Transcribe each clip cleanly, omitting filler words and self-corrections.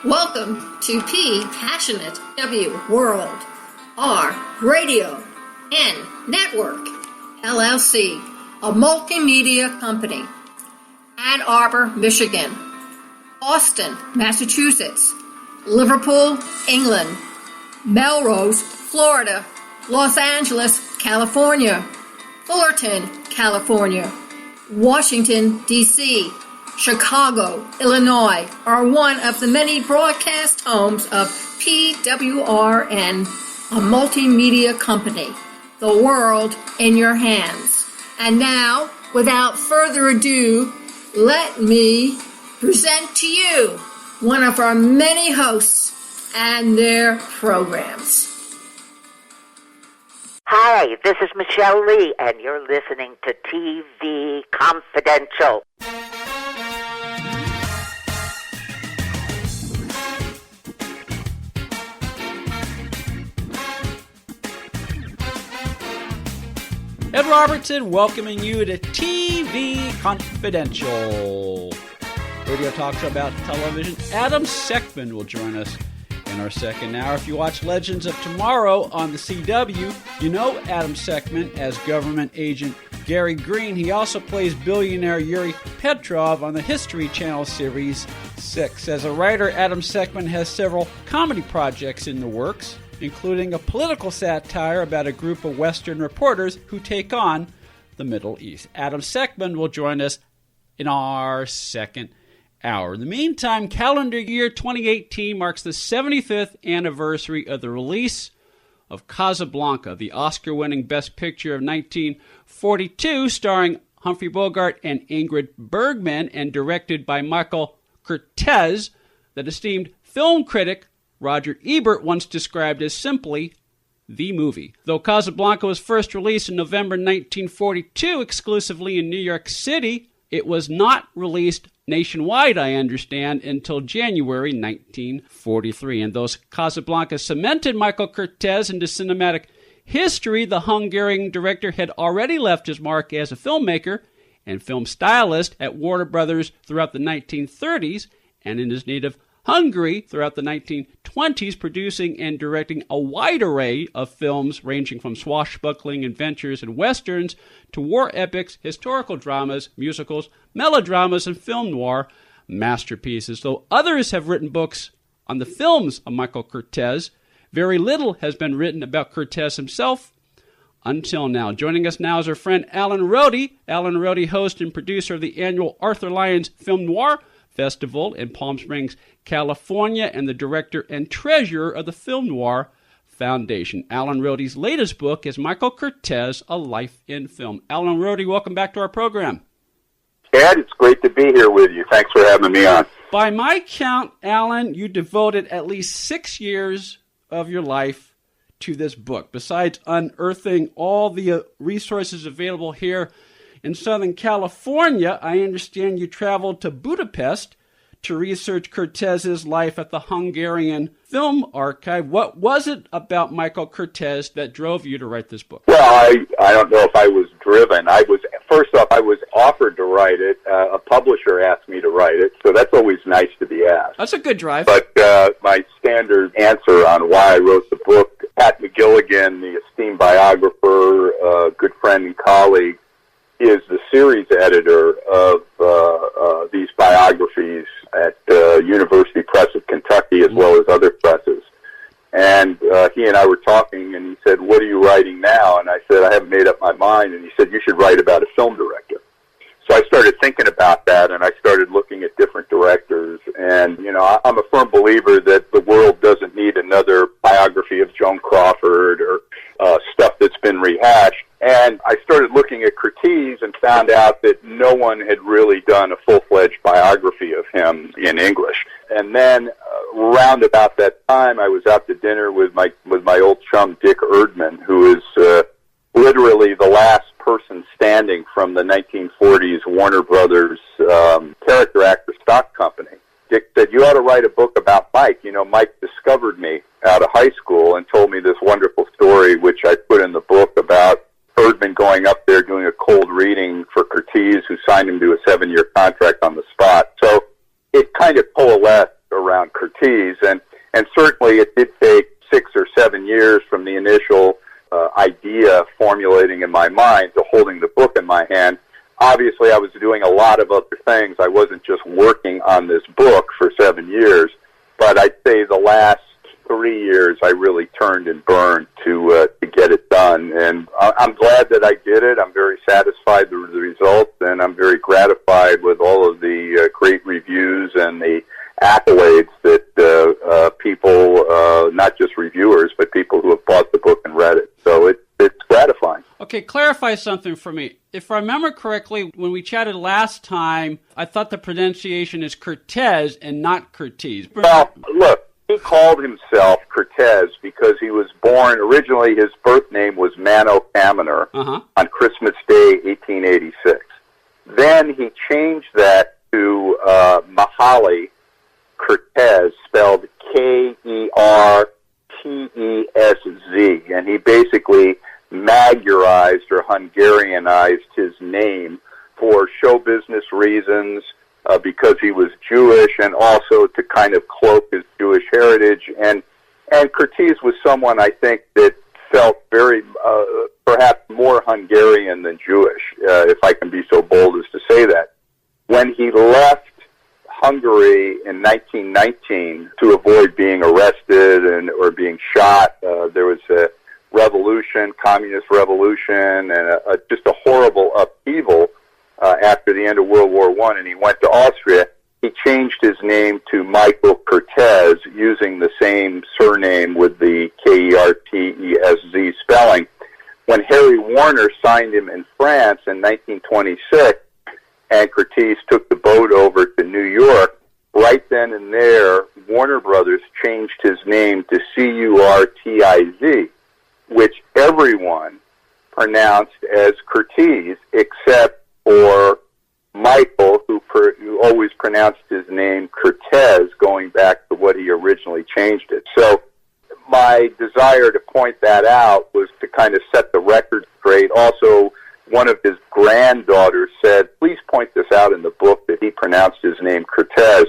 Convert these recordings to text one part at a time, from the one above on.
Welcome to P Passionate W World, R Radio N Network, LLC, a multimedia company. Ann Arbor, Michigan, Boston, Massachusetts, Liverpool, England, Melrose, Florida, Los Angeles, California, Fullerton, California, Washington, D.C., Chicago, Illinois are one of the many broadcast homes of PWRN, a multimedia company. The world in your hands. And now, without further ado, let me present to you one of our many hosts and their programs. Hi, this is Michelle Lee, and you're listening to TV Confidential. Ed Robertson welcoming you to TV Confidential, radio talk show about television. Adam Sekhman will join us in our second hour. If you watch Legends of Tomorrow on the CW, you know Adam Sekhman as government agent Gary Green. He also plays billionaire Yuri Petrov on the History Channel series 6. As a writer, Adam Sekhman has several comedy projects in the works, including a political satire about a group of Western reporters who take on the Middle East. Adam Sekhman will join us in our second hour. In the meantime, calendar year 2018 marks the 75th anniversary of the release of Casablanca, the Oscar-winning Best Picture of 1942, starring Humphrey Bogart and Ingrid Bergman, and directed by Michael Curtiz, that esteemed film critic Roger Ebert once described as simply the movie. Though Casablanca was first released in November 1942 exclusively in New York City, it was not released nationwide, I understand, until January 1943. And though Casablanca cemented Michael Curtiz into cinematic history, the Hungarian director had already left his mark as a filmmaker and film stylist at Warner Brothers throughout the 1930s, and in his native Hungary throughout the 1920s, producing and directing a wide array of films ranging from swashbuckling adventures and westerns to war epics, historical dramas, musicals, melodramas, and film noir masterpieces. Though others have written books on the films of Michael Curtiz, very little has been written about Curtiz himself until now. Joining us now is our friend Alan Rohde. Alan Rohde, host and producer of the annual Arthur Lyons Film Noir Festival in Palm Springs, California, and the director and treasurer of the Film Noir Foundation. Alan Rohde's latest book is Michael Curtiz, A Life in Film. Alan Rohde, welcome back to our program. Ed, it's great to be here with you. Thanks for having me on. By my count, Alan, you devoted at least 6 years of your life to this book. Besides unearthing all the resources available here in Southern California, I understand you traveled to Budapest to research Curtiz's life at the Hungarian Film Archive. What was it about Michael Curtiz that drove you to write this book? Well, I don't know if I was driven. First off, I was offered to write it. A publisher asked me to write it, so that's always nice to be asked. That's a good drive. But my standard answer on why I wrote the book, Pat McGilligan, the esteemed biographer, good friend and colleague, is the series editor of these biographies at University Press of Kentucky, as well as other presses. And he and I were talking, and he said, "What are you writing now?" And I said, "I haven't made up my mind." And he said, "You should write about a film director." So I started thinking about that, and I started looking at different directors. And, you know, I'm a firm believer that the world doesn't need another biography of Joan Crawford or stuff that's been rehashed. And I started looking at Curtiz and found out that no one had really done a full-fledged biography of him in English. And then around about that time, I was out to dinner with my old chum Dick Erdman, who is literally the last person standing from the 1940s Warner Brothers character actor stock company. Dick said, "You ought to write a book about Mike. You know, Mike discovered me out of high school and told me this wonderful story, which I put in the book, about Erdman going up there doing a cold reading for Curtiz, who signed him to a 7-year contract on the spot." So it kind of coalesced around around Curtiz. And certainly it did take 6 or 7 years from the initial idea formulating in my mind to holding the book in my hand. Obviously, I was doing a lot of other things. I wasn't just working on this book for 7 years, but I'd say the last 3 years I really turned and burned to get it done. And I'm glad that I did it. I'm very satisfied with the results, and I'm very gratified with all of the great reviews and the accolades that people, not just reviewers, but people who have bought the book and read it. So it's gratifying. Okay, clarify something for me. If I remember correctly, when we chatted last time, I thought the pronunciation is Cortez and not Curtiz. Well, look, he called himself Cortez because he was born, originally his birth name was Mano Kaminer on Christmas Day, 1886. Then he changed that to Mahali Cortez, spelled Kertez, and he basically Magyarized or Hungarianized his name for show business reasons, because he was Jewish, and also to kind of cloak his Jewish heritage. And Curtiz was someone, I think, that felt very, perhaps more Hungarian than Jewish, if I can be so bold as to say that. When he left Hungary in 1919 to avoid being arrested or being shot, there was a revolution, communist revolution, and just a horrible upheaval after the end of World War I, and he went to Austria. He changed his name to Michael Cortez, using the same surname with the Kertez spelling. When Harry Warner signed him in France in 1926, and Curtiz took the boat over to New York, right then and there, Warner Brothers changed his name to Curtiz, which everyone pronounced as Curtiz, except for Michael, who always pronounced his name Cortez, going back to what he originally changed it. So my desire to point that out was to kind of set the record straight. Also, one of his granddaughters said, please point this out in the book that he pronounced his name Cortez.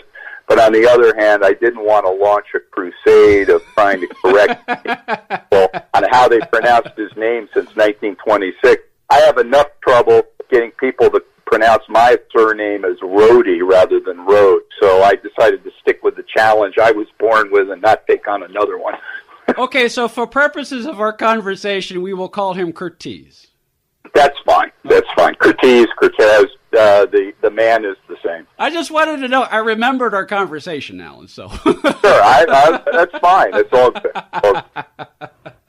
But on the other hand, I didn't want to launch a crusade of trying to correct people on how they pronounced his name since 1926. I have enough trouble getting people to pronounce my surname as Rhodey rather than Rhodes. So I decided to stick with the challenge I was born with and not take on another one. Okay, so for purposes of our conversation, we will call him Curtiz. That's fine. That's fine. Curtiz, Cortez, the man is the same. I just wanted to know. I remembered our conversation, Alan, so. Sure, that's fine. It's all good.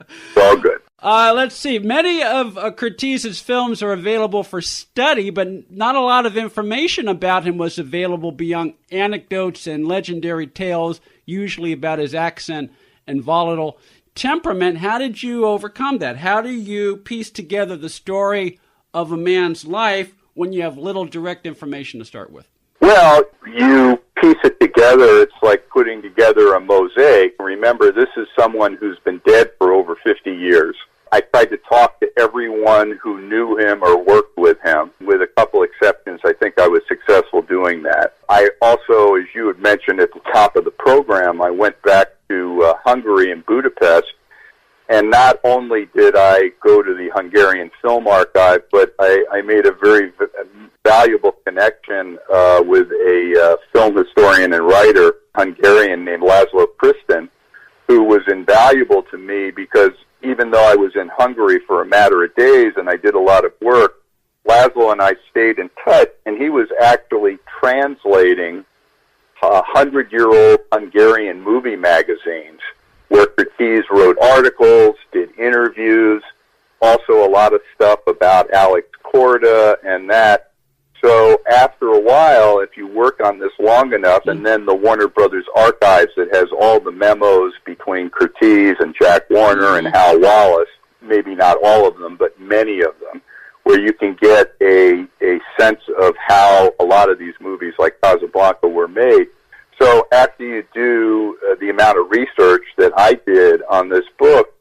It's all good. Let's see. Many of Curtiz's films are available for study, but not a lot of information about him was available beyond anecdotes and legendary tales, usually about his accent and volatile temperament. How did you overcome that? How do you piece together the story of a man's life when you have little direct information to start with? Well, you piece it together. It's like putting together a mosaic. Remember, this is someone who's been dead for over 50 years. I tried to talk to everyone who knew him or worked with him. With a couple exceptions, I think I was successful doing that. I also, as you had mentioned at the top of the program, I went back to Hungary and Budapest, and not only did I go to the Hungarian Film Archive, but I made a very valuable connection with a film historian and writer, Hungarian, named Laszlo Kristin, who was invaluable to me because even though I was in Hungary for a matter of days and I did a lot of work, Laszlo and I stayed in touch, and he was actually translating 100-year-old Hungarian movie magazines where Curtiz wrote articles, did interviews, also a lot of stuff about Alex Korda and that. So after a while, if you work on this long enough, and then the Warner Brothers archives that has all the memos between Curtiz and Jack Warner and Hal Wallace, maybe not all of them, but many of them, where you can get a sense of how a lot of these movies like Casablanca were made. So after you do the amount of research that I did on this book,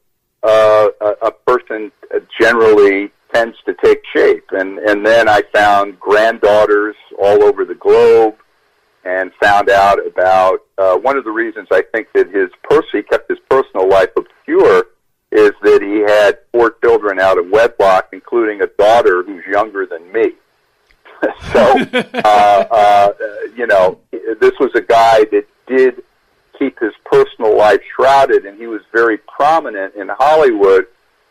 a person generally tends to take shape. And then I found granddaughters all over the globe, and found out about one of the reasons I think that he kept his personal life obscure is that he had 4 children out of wedlock, including a daughter who's younger than me. So, this was a guy that did keep his personal life shrouded, and he was very prominent in Hollywood,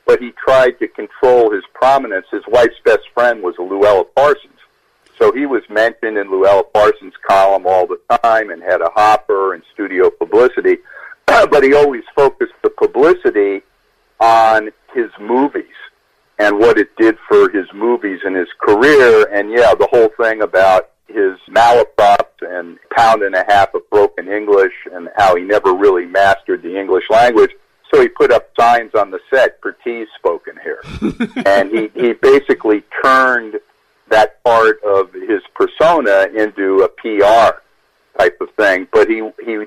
but he tried to control his prominence. His wife's best friend was Luella Parsons. So he was mentioned in Luella Parsons' column all the time and had a hopper and studio publicity, but he always focused the publicity on his movies and what it did for his movies and his career. And yeah, the whole thing about his malaprops and pound and a half of broken English and how he never really mastered the English language. So he put up signs on the set, "Curtiz spoken here." And he basically turned that part of his persona into a PR type of thing, but he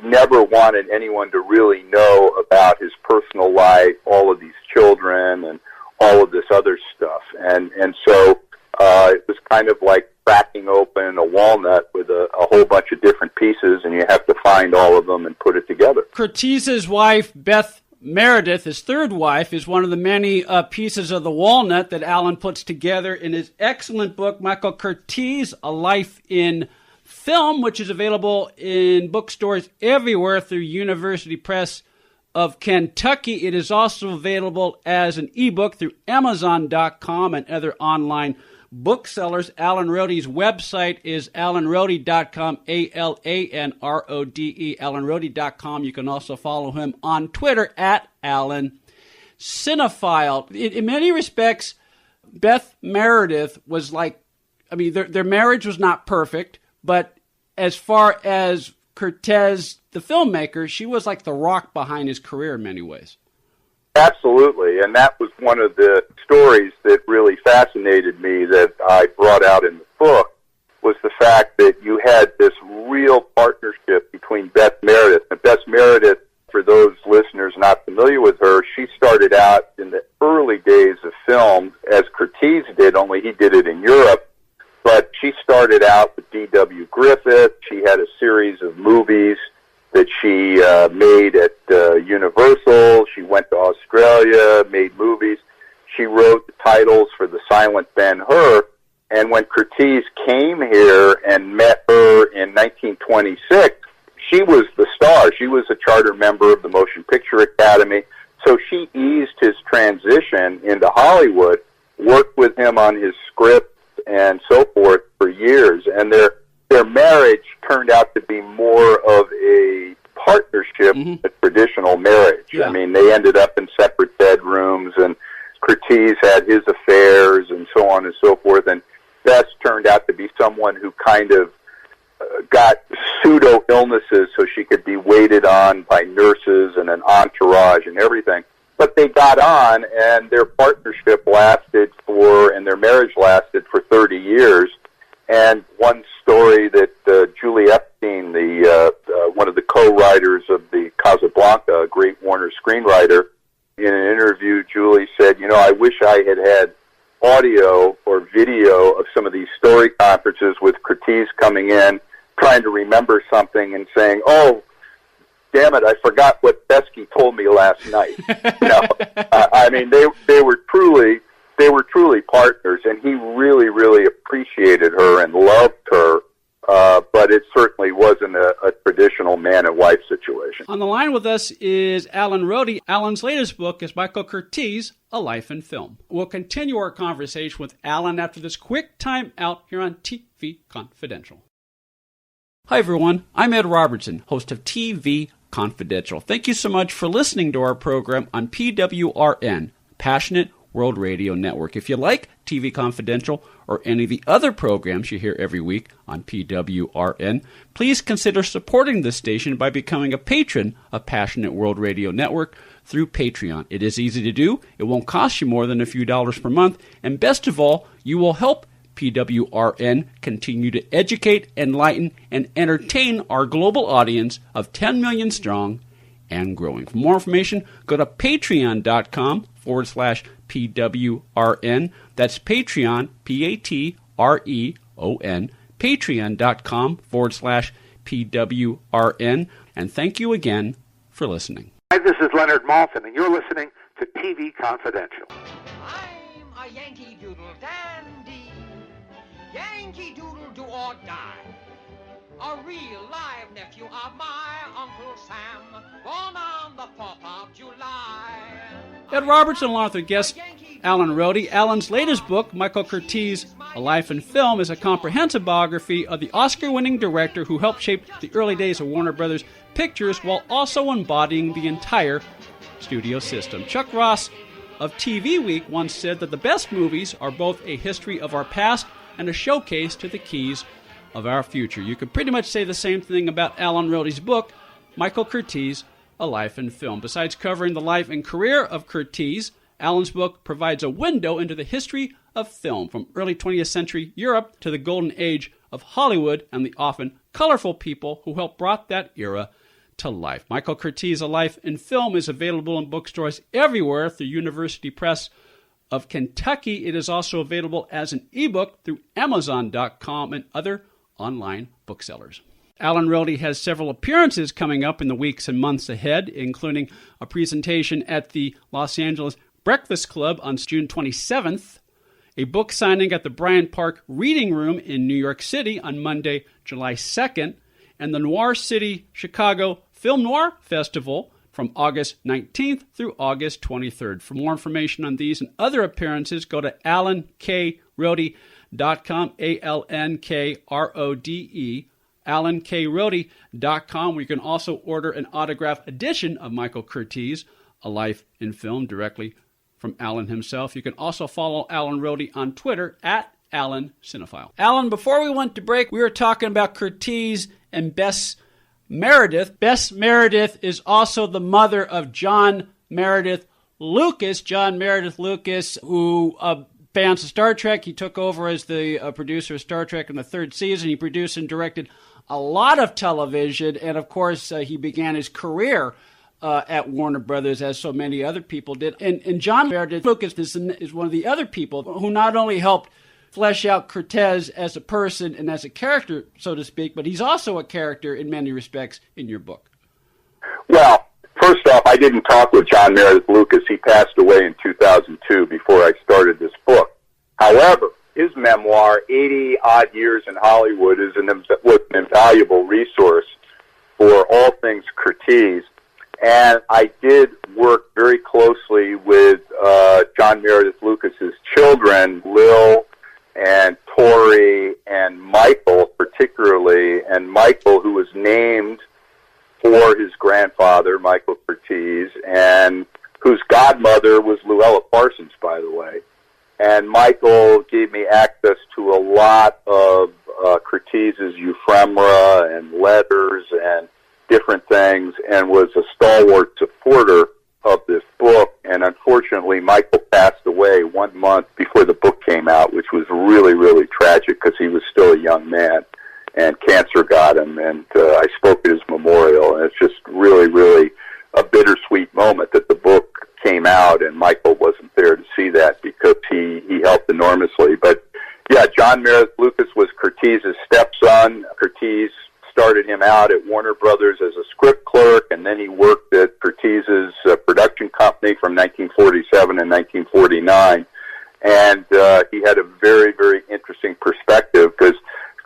never wanted anyone to really know about his personal life, all of these children and all of this other stuff. And so it was kind of like cracking open a walnut with a whole bunch of different pieces, and you have to find all of them and put it together. Curtiz's wife, Beth Meredith, his third wife, is one of the many pieces of the walnut that Alan puts together in his excellent book, Michael Curtiz, A Life in Film, which is available in bookstores everywhere through University Press of Kentucky. It is also available as an ebook through Amazon.com and other online booksellers. Alan Rohde's website is alanrohde.com, ALANRODE, alanrohde.com. You can also follow him on Twitter at Alan Cinephile. In many respects, Beth Meredith was like, I mean, their marriage was not perfect, but as far as Curtiz, the filmmaker, she was like the rock behind his career in many ways. Absolutely, and that was one of the stories that really fascinated me that I brought out in the book, was the fact that you had this real partnership between Beth Meredith. And Beth Meredith, for those listeners not familiar with her, she started out in the early days of film as Curtiz did, only he did it in Europe. But she started out with D.W. Griffith. She had a series of movies that she made at Universal. She went to Australia, made movies. She wrote the titles for The Silent Ben-Hur. And when Curtiz came here and met her in 1926, she was the star. She was a charter member of the Motion Picture Academy. So she eased his transition into Hollywood, worked with him on his script and so forth for years. And their marriage turned out to be more of a partnership than a traditional marriage. Yeah. I mean, they ended up in separate bedrooms, and Curtiz had his affairs and so on and so forth. And Beth turned out to be someone who kind of got pseudo-illnesses so she could be waited on by nurses and an entourage and everything. But they got on, and their partnership lasted and their marriage lasted for 30 years. And one story that Julie Epstein, one of the co-writers of the Casablanca, a great Warner screenwriter, in an interview, Julie said, I wish I had audio or video of some of these story conferences with Curtiz coming in, trying to remember something and saying, "Oh, damn it, I forgot what Besky told me last night." I mean, they were truly partners, and he really, really appreciated her and loved her. But it certainly wasn't a traditional man and wife situation. On the line with us is Alan Rohde. Alan's latest book is Michael Curtiz, A Life in Film. We'll continue our conversation with Alan after this quick time out here on TV Confidential. Hi, everyone. I'm Ed Robertson, host of TV Confidential. Thank you so much for listening to our program on PWRN, Passionate World Radio Network. If you like TV Confidential or any of the other programs you hear every week on PWRN, please consider supporting this station by becoming a patron of Passionate World Radio Network through Patreon. It is easy to do. It won't cost you more than a few dollars per month. And best of all, you will help PWRN continue to educate, enlighten, and entertain our global audience of 10 million strong and growing. For more information, go to patreon.com/PWRN. That's Patreon, Patreon, patreon.com/PWRN. PWRN. And thank you again for listening. Hi, this is Leonard Maltin, and you're listening to TV Confidential. I'm a Yankee Doodle dandy, Yankee Doodle do or die. A real live nephew of my Uncle Sam, born on the 4th of July. Ed Robertson, along with our guest Alan Rohde. Alan's latest book, Michael Curtiz, A Life in Film, is a comprehensive biography of the Oscar-winning director who helped shape the early days of Warner Brothers Pictures while also embodying the entire studio system. Chuck Ross of TV Week once said that the best movies are both a history of our past and a showcase to the keys of our future. You could pretty much say the same thing about Alan Rohde's book, Michael Curtiz, A Life in Film. Besides covering the life and career of Curtiz, Alan's book provides a window into the history of film, from early 20th century Europe to the golden age of Hollywood and the often colorful people who helped brought that era to life. Michael Curtiz, A Life in Film is available in bookstores everywhere through University Press of Kentucky. It is also available as an ebook through Amazon.com and other online booksellers. Alan Rohde has several appearances coming up in the weeks and months ahead, including a presentation at the Los Angeles Breakfast Club on June 27th, a book signing at the Bryant Park Reading Room in New York City on Monday, July 2nd, and the Noir City Chicago Film Noir Festival from August 19th through August 23rd. For more information on these and other appearances, go to AlanKRohde.com, ALNKRODE, AlanKRohde.com, where you can also order an autographed edition of Michael Curtiz, A Life in Film, directly from Alan himself. You can also follow Alan Rohde on Twitter at Alan Cinephile. Alan, before we went to break, we were talking about Curtiz and Bess Meredith. Bess Meredith is also the mother of John Meredith Lucas. John Meredith Lucas, who fans of Star Trek. He took over as the producer of Star Trek in the 3rd season. He produced and directed a lot of television, and of course, he began his career at Warner Brothers, as so many other people did. And John Meredith Lucas is one of the other people who not only helped flesh out Curtiz as a person and as a character, so to speak, but he's also a character in many respects in your book. Well, first off, I didn't talk with John Meredith Lucas. He passed away in 2002 before I started this book. However, his memoir, 80-odd Years in Hollywood, was an invaluable resource for all things Curtiz. And I did work very closely with John Meredith Lucas's children, Lil and Tori and Michael particularly, and Michael, who was named for his grandfather, Michael Curtiz, and whose godmother was Luella Parsons, by the way. And Michael gave me access to a lot of Curtiz's ephemera and letters and different things, and was a stalwart supporter of this book. And unfortunately, Michael passed away 1 month before the book came out, which was really, really tragic because he was still a young man, and cancer got him. And I spoke at his memorial, and it's just really, really a bittersweet moment that the book came out and Michael wasn't there to see that, because he helped enormously. But yeah, John Meredith Lucas was Curtiz's stepson. Curtiz started him out at Warner Brothers as a script clerk, and then he worked at Curtiz's production company from 1947 and 1949. And he had a very, very interesting perspective, because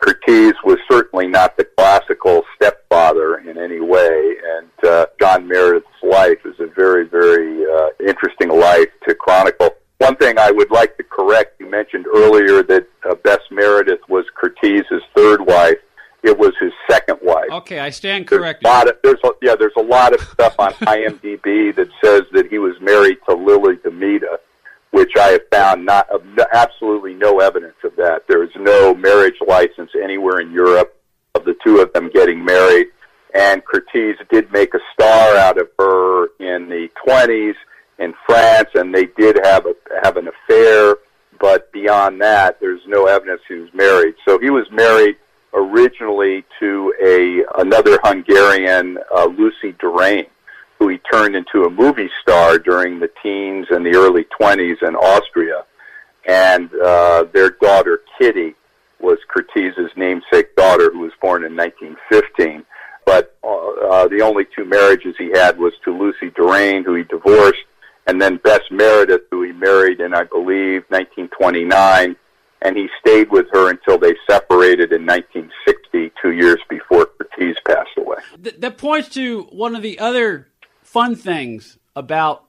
Curtiz was certainly not the classical stepfather in any way, and John Meredith's life is a very, very interesting life to chronicle. One thing I would like to correct, you mentioned earlier that Bess Meredith was Curtiz's 3rd wife. It was his 2nd wife. Okay, I stand corrected. There's a lot of stuff on IMDb that says that he was married to Lily DeMita, which I have found absolutely no evidence of that. There is no marriage license anywhere in Europe of the two of them getting married. And Curtiz did make a star out of her in the 20s in France, and they did have an affair. But beyond that, there's no evidence he was married. So he was married originally to another Hungarian, Lucy Durain, who he turned into a movie star during the teens and the early 20s in Austria. And their daughter, Kitty, was Curtiz's namesake daughter, who was born in 1915. But the only two marriages he had was to Lucy Durain, who he divorced, and then Bess Meredith, who he married in, I believe, 1929. And he stayed with her until they separated in 1960, 2 years before Curtiz passed away. That points to one of the other fun things about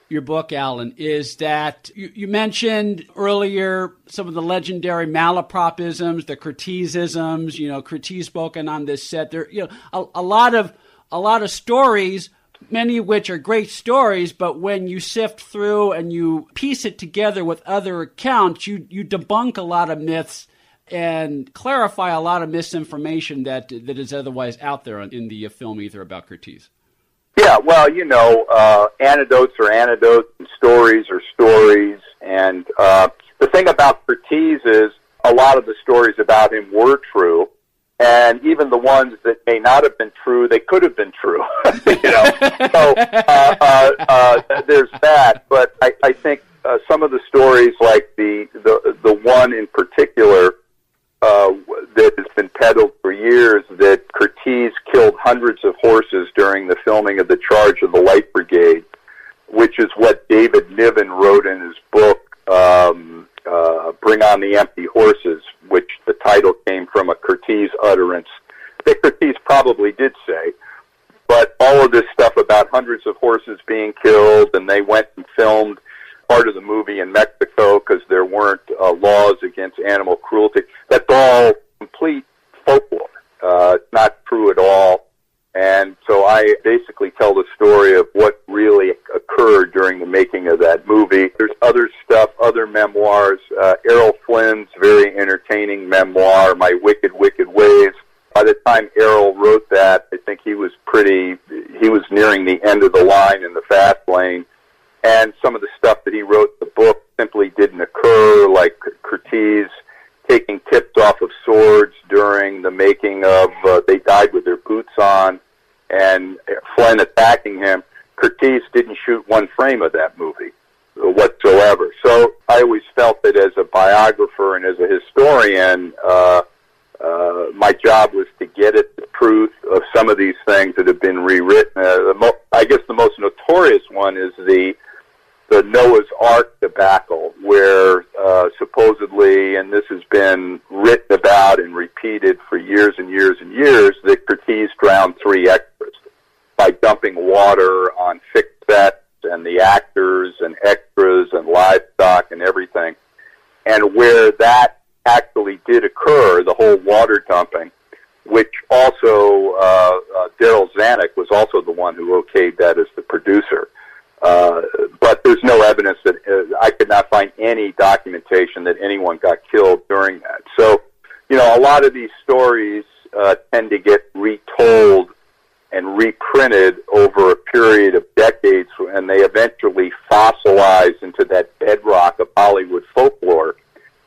your book, Alan, is that you mentioned earlier some of the legendary malapropisms, the Curtizisms. Curtiz spoken on this set. There, a lot of stories, many of which are great stories, but when you sift through and you piece it together with other accounts, you debunk a lot of myths and clarify a lot of misinformation that is otherwise out there in the film Ether about Curtiz. Yeah, well, anecdotes are anecdotes, and stories are stories. And the thing about Curtiz is a lot of the stories about him were true. And even the ones that may not have been true, they could have been true. So there's that. But I think some of the stories, like the one in particular that has been peddled for years, that Curtiz killed hundreds of horses during the filming of The Charge of the Light Brigade, which is what David Niven wrote in his book, Bring on the Empty Horses, which the title came from a Curtiz utterance that Curtiz probably did say. But all of this stuff about hundreds of horses being killed, and they went and filmed part of the movie in Mexico because there weren't laws against animal cruelty, that's all complete folklore. It's not true at all. And so I basically tell the story of what really occurred during the making of that movie. There's other stuff, other memoirs. Errol Flynn's very entertaining memoir, My Wicked, Wicked Ways. By the time Errol wrote that, I think he was nearing the end of the line in the fast lane. And some of the stuff that he wrote in the book simply didn't occur, like Curtiz taking tips off of swords during the making of They Died with Their Boots On, and Flynn attacking him. Curtiz didn't shoot one frame of that movie whatsoever. So I always felt that as a biographer and as a historian, my job was to get at the truth of some of these things that have been rewritten. I guess the most notorious one is the Noah's Ark debacle, where supposedly, and this has been written about and repeated for years and years and years, that Curtiz drowned 3 extras by dumping water on fixed sets and the actors and extras and livestock and everything. And where that actually did occur, the whole water dumping, which also Daryl Zanuck was also the one who okayed that as the producer. But there's no evidence that I could not find any documentation that anyone got killed during that. So, a lot of these stories tend to get retold and reprinted over a period of decades, and they eventually fossilize into that bedrock of Hollywood folklore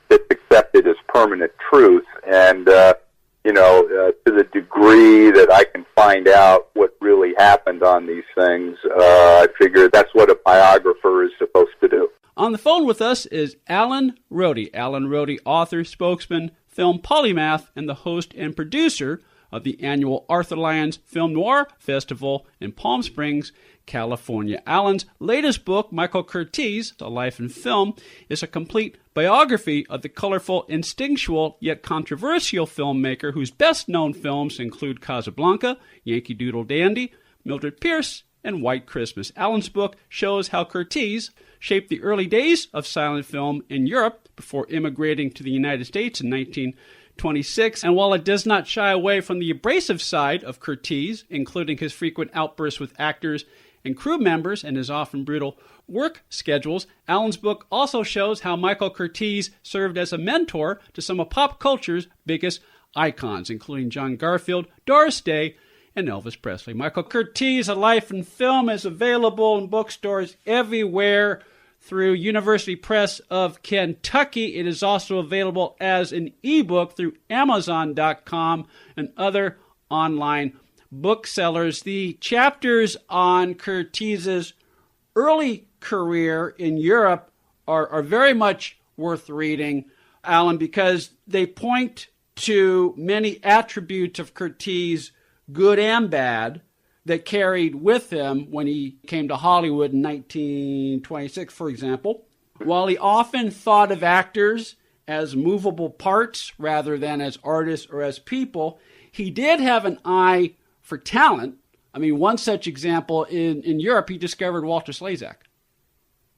that's accepted as permanent truth. And, to the degree that I can find out what really happened on these things, I figure that's what a biographer is supposed to do. On the phone with us is Alan Rohde. Alan Rohde, author, spokesman, film polymath, and the host and producer of the annual Arthur Lyons Film Noir Festival in Palm Springs, California. Alan's latest book, Michael Curtiz, A Life in Film, is a complete biography of the colorful, instinctual, yet controversial filmmaker whose best-known films include Casablanca, Yankee Doodle Dandy, Mildred Pierce, and White Christmas. Alan's book shows how Curtiz shaped the early days of silent film in Europe before immigrating to the United States in 1926. And while it does not shy away from the abrasive side of Curtiz, including his frequent outbursts with actors and crew members and his often brutal work schedules, Alan's book also shows how Michael Curtiz served as a mentor to some of pop culture's biggest icons, including John Garfield, Doris Day, and Elvis Presley. Michael Curtiz, A Life in Film, is available in bookstores everywhere through University Press of Kentucky. It is also available as an ebook through Amazon.com and other online booksellers. The chapters on Curtiz's early career in Europe are very much worth reading. Alan, because they point to many attributes of Curtiz, good and bad, that carried with him when he came to Hollywood in 1926, for example. While he often thought of actors as movable parts rather than as artists or as people, he did have an eye for talent. I mean, one such example, in Europe, he discovered Walter Slezak.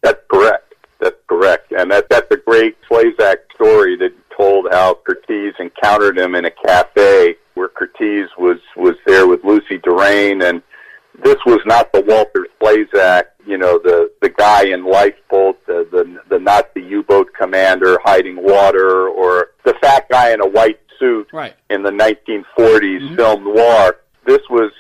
That's correct. That's correct. And that's a great Slezak story that told how Curtiz encountered him in a cafe where Curtiz was there with Lucy Durain, and this was not the Walter Slezak, the guy in Lifeboat, the Nazi U-boat commander hiding water, or the fat guy in a white suit in the 1940s film noir. This was,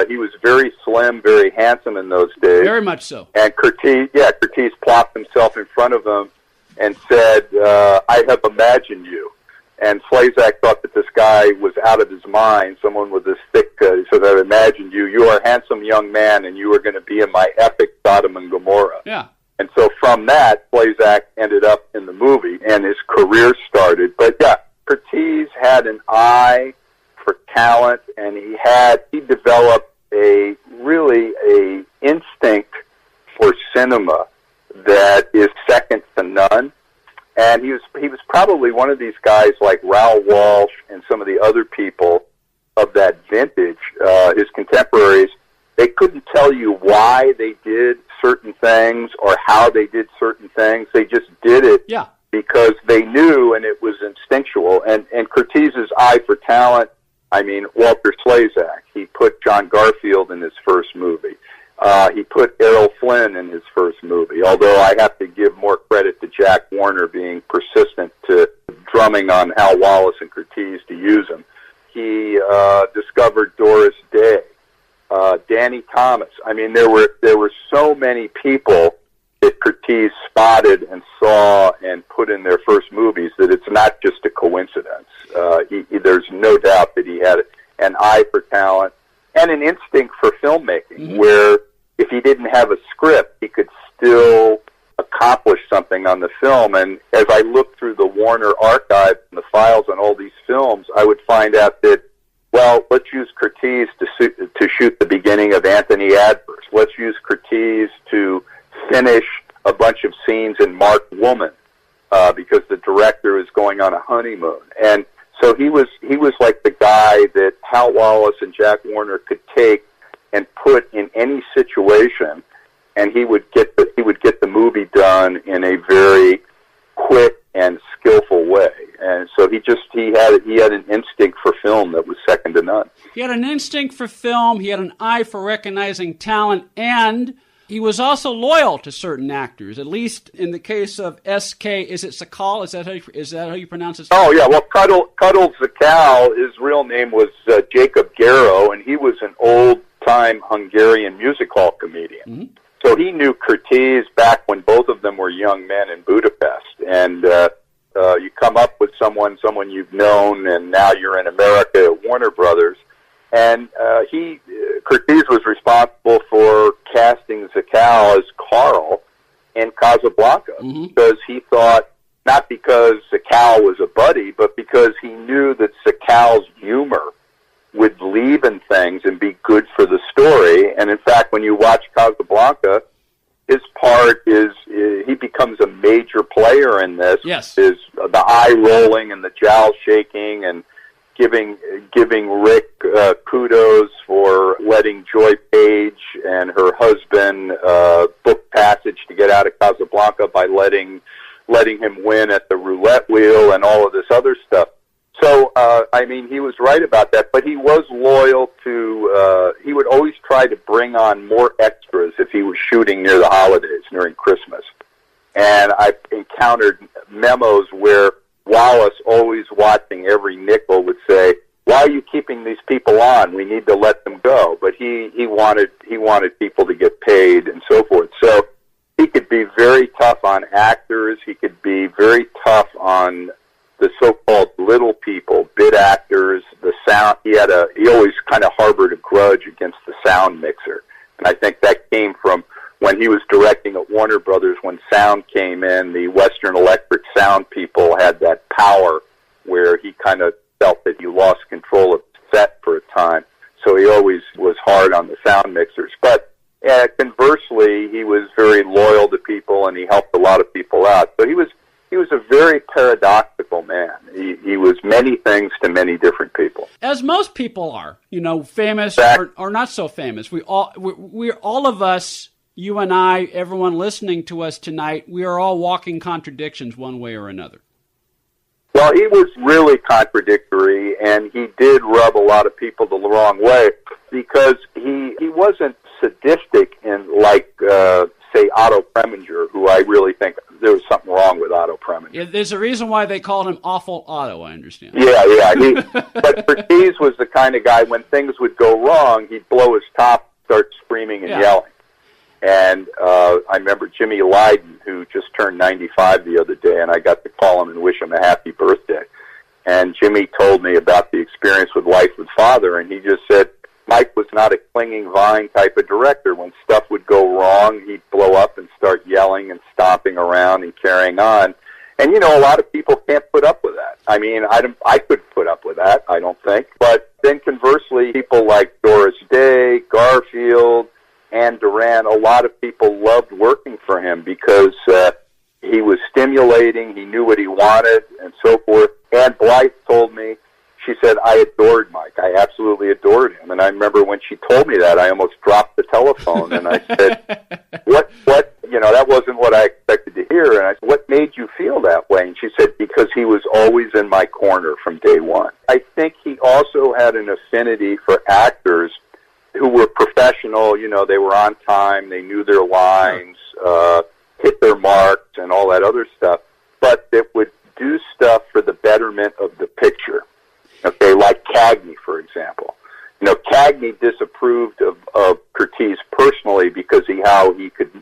he was very slim, very handsome in those days. Very much so. And Curtiz plopped himself in front of him and said, I have imagined you. And Slezak thought that this guy was out of his mind, someone with this thick, so that I imagined you. You are a handsome young man, and you are going to be in my epic Sodom and Gomorrah. Yeah. And so from that, Slezak ended up in the movie, and his career started. But yeah, Curtiz had an eye for talent, and he developed a instinct for cinema that is second to none. And he was probably one of these guys like Raoul Walsh and some of the other people of that vintage, his contemporaries. They couldn't tell you why they did certain things or how they did certain things. They just did it because they knew, and it was instinctual. And Curtiz's eye for talent, I mean, Walter Slezak, he put John Garfield in his first movie. He put Errol Flynn in his first movie, although I have to give more credit to Jack Warner being persistent to drumming on Hal Wallace and Curtiz to use him. He discovered Doris Day, Danny Thomas. I mean, there were so many people that Curtiz spotted and saw and put in their first movies that it's not just a coincidence. There's no doubt that he had an eye for talent and an instinct for filmmaking, where if he didn't have a script, he could still accomplish something on the film. And as I looked through the Warner archive and the files on all these films, I would find out that, well, let's use Curtiz to shoot the beginning of Anthony Adverse. Let's use Curtiz to finish a bunch of scenes in Mark Woman, because the director is going on a honeymoon. And so he was like the guy that Hal Wallace and Jack Warner could take and put in any situation, and he would get the movie done in a very quick and skillful way. And so he had an instinct for film that was second to none. He had an instinct for film. He had an eye for recognizing talent, and he was also loyal to certain actors, at least in the case of S.K. Is it Sakal? Is that how you pronounce it? Oh, yeah. Well, Cuddles Sakal, his real name was Jacob Garrow, and he was an old-time Hungarian music hall comedian. Mm-hmm. So he knew Curtiz back when both of them were young men in Budapest. And you come up with someone you've known, and now you're in America at Warner Brothers. And Curtiz was responsible for casting Sakal as Carl in Casablanca, because he thought, not because Sakal was a buddy, but because he knew that Sakal's humor would leave in things and be good for the story. And in fact, when you watch Casablanca, his part is he becomes a major player in this. Yes. Is the eye rolling and the jowl shaking and giving Rick kudos for letting Joy Page and her husband book passage to get out of Casablanca by letting him win at the roulette wheel and all of this other stuff. So, I mean, he was right about that, but he was loyal to, he would always try to bring on more extras if he was shooting near the holidays, during Christmas. And I've encountered memos where Wallace, always watching every nickel, would say, "Why are you keeping these people on? We need to let them go." But he wanted people to get paid and so forth. So he could be very tough on actors. He could be very tough on the so-called little people, bit actors, the sound. He always kind of harbored a grudge against the sound mixer. And I think that came from when he was directing at Warner Brothers, when sound came in, the Western Electric sound people had that power where he kind of felt that he lost control of the set for a time. So he always was hard on the sound mixers. But conversely, he was very loyal to people, and he helped a lot of people out. So he was a very paradoxical man. He was many things to many different people. As most people are, famous or not so famous. We're all of us, you and I, everyone listening to us tonight, we are all walking contradictions one way or another. Well, he was really contradictory, and he did rub a lot of people the wrong way because he wasn't sadistic in say Otto Preminger, who I really think there was something wrong with Otto Preminger. Yeah, there's a reason why they called him Awful Otto, I understand. Yeah. But Curtiz was the kind of guy, when things would go wrong, he'd blow his top, start screaming and yelling. And I remember Jimmy Lydon, who just turned 95 the other day, and I got to call him and wish him a happy birthday. And Jimmy told me about the experience with Life with Father, and he just said Mike was not a clinging vine type of director. When stuff would go wrong, he'd blow up and start yelling and stomping around and carrying on. And, a lot of people can't put up with that. I mean, I couldn't put up with that, I don't think. But then conversely, people like Doris Day, Garfield, Anne Duran, a lot of people loved working for him because he was stimulating, he knew what he wanted, and so forth. Anne Blythe told me, she said, I adored Mike. I absolutely adored him. And I remember when she told me that, I almost dropped the telephone, and I said, what, that wasn't what I expected to hear. And I said, what made you feel that way? And she said, because he was always in my corner from day one. I think he also had an affinity for actors who were professional, they were on time, they knew their lines, hit their marks and all that other stuff, but that would do stuff for the betterment of the picture. Okay, like Cagney, for example. Cagney disapproved of Curtiz personally because how he could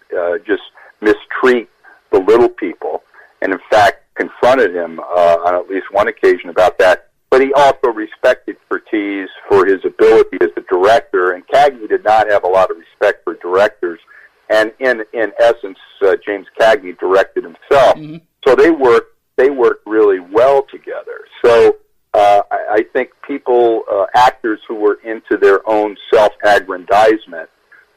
just mistreat the little people, and in fact confronted him on at least one occasion about that. But he also respected Curtiz for his ability as a director, and Cagney did not have a lot of respect for directors. And in essence, James Cagney directed himself. Mm-hmm. So they worked really well together. So I think actors who were into their own self-aggrandizement,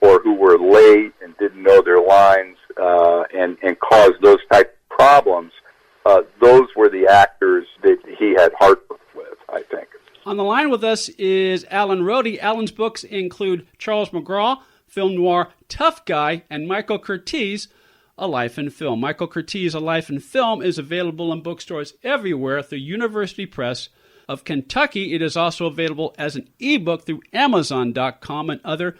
or who were late and didn't know their lines and caused those type of problems, those were the actors that he had heart with, I think. On the line with us is Alan Rohde. Alan's books include Charles McGraw, film noir Tough Guy, and Michael Curtiz, A Life in Film. Michael Curtiz, A Life in Film is available in bookstores everywhere through University Press of Kentucky. It is also available as an ebook through Amazon.com and other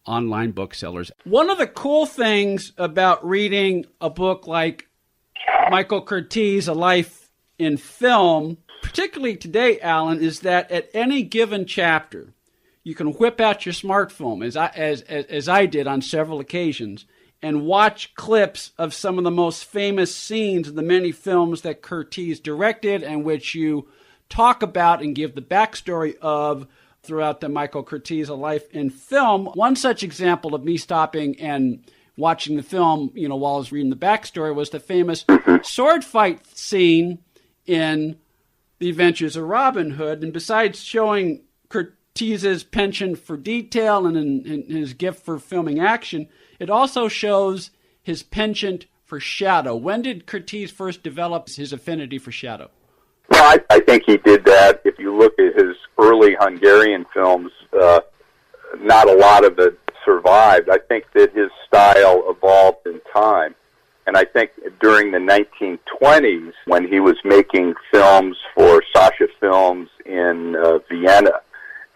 online booksellers. One of the cool things about reading a book like Michael Curtiz, A Life in Film, particularly today, Alan, is that at any given chapter, you can whip out your smartphone, as I did on several occasions, and watch clips of some of the most famous scenes of the many films that Curtiz directed and which you talk about and give the backstory of throughout the Michael Curtiz, A Life in Film. One such example of me stopping and watching the film, while I was reading the backstory, was the famous sword fight scene in The Adventures of Robin Hood. And besides showing Curtiz's penchant for detail and his gift for filming action, it also shows his penchant for shadow. When did Curtiz first develop his affinity for shadow? Well, I think he did that. If you look at his early Hungarian films, not a lot of it survived. I think that his style evolved in time. And I think during the 1920s, when he was making films for Sasha Films in Vienna,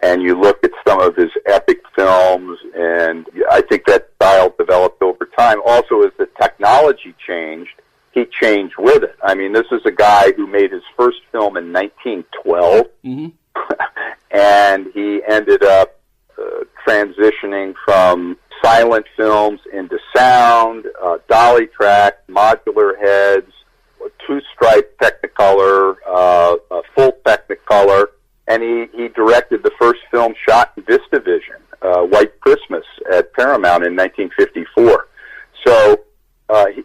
and you look at some of his epic films, and I think that style developed over time. Also, as the technology changed, he changed with it. I mean, this is a guy who made his first film in 1912, and he ended up transitioning from silent films into sound, dolly track, modular heads, two-stripe Technicolor, full Technicolor, and he directed the first film shot in VistaVision, White Christmas, at Paramount in 1954. So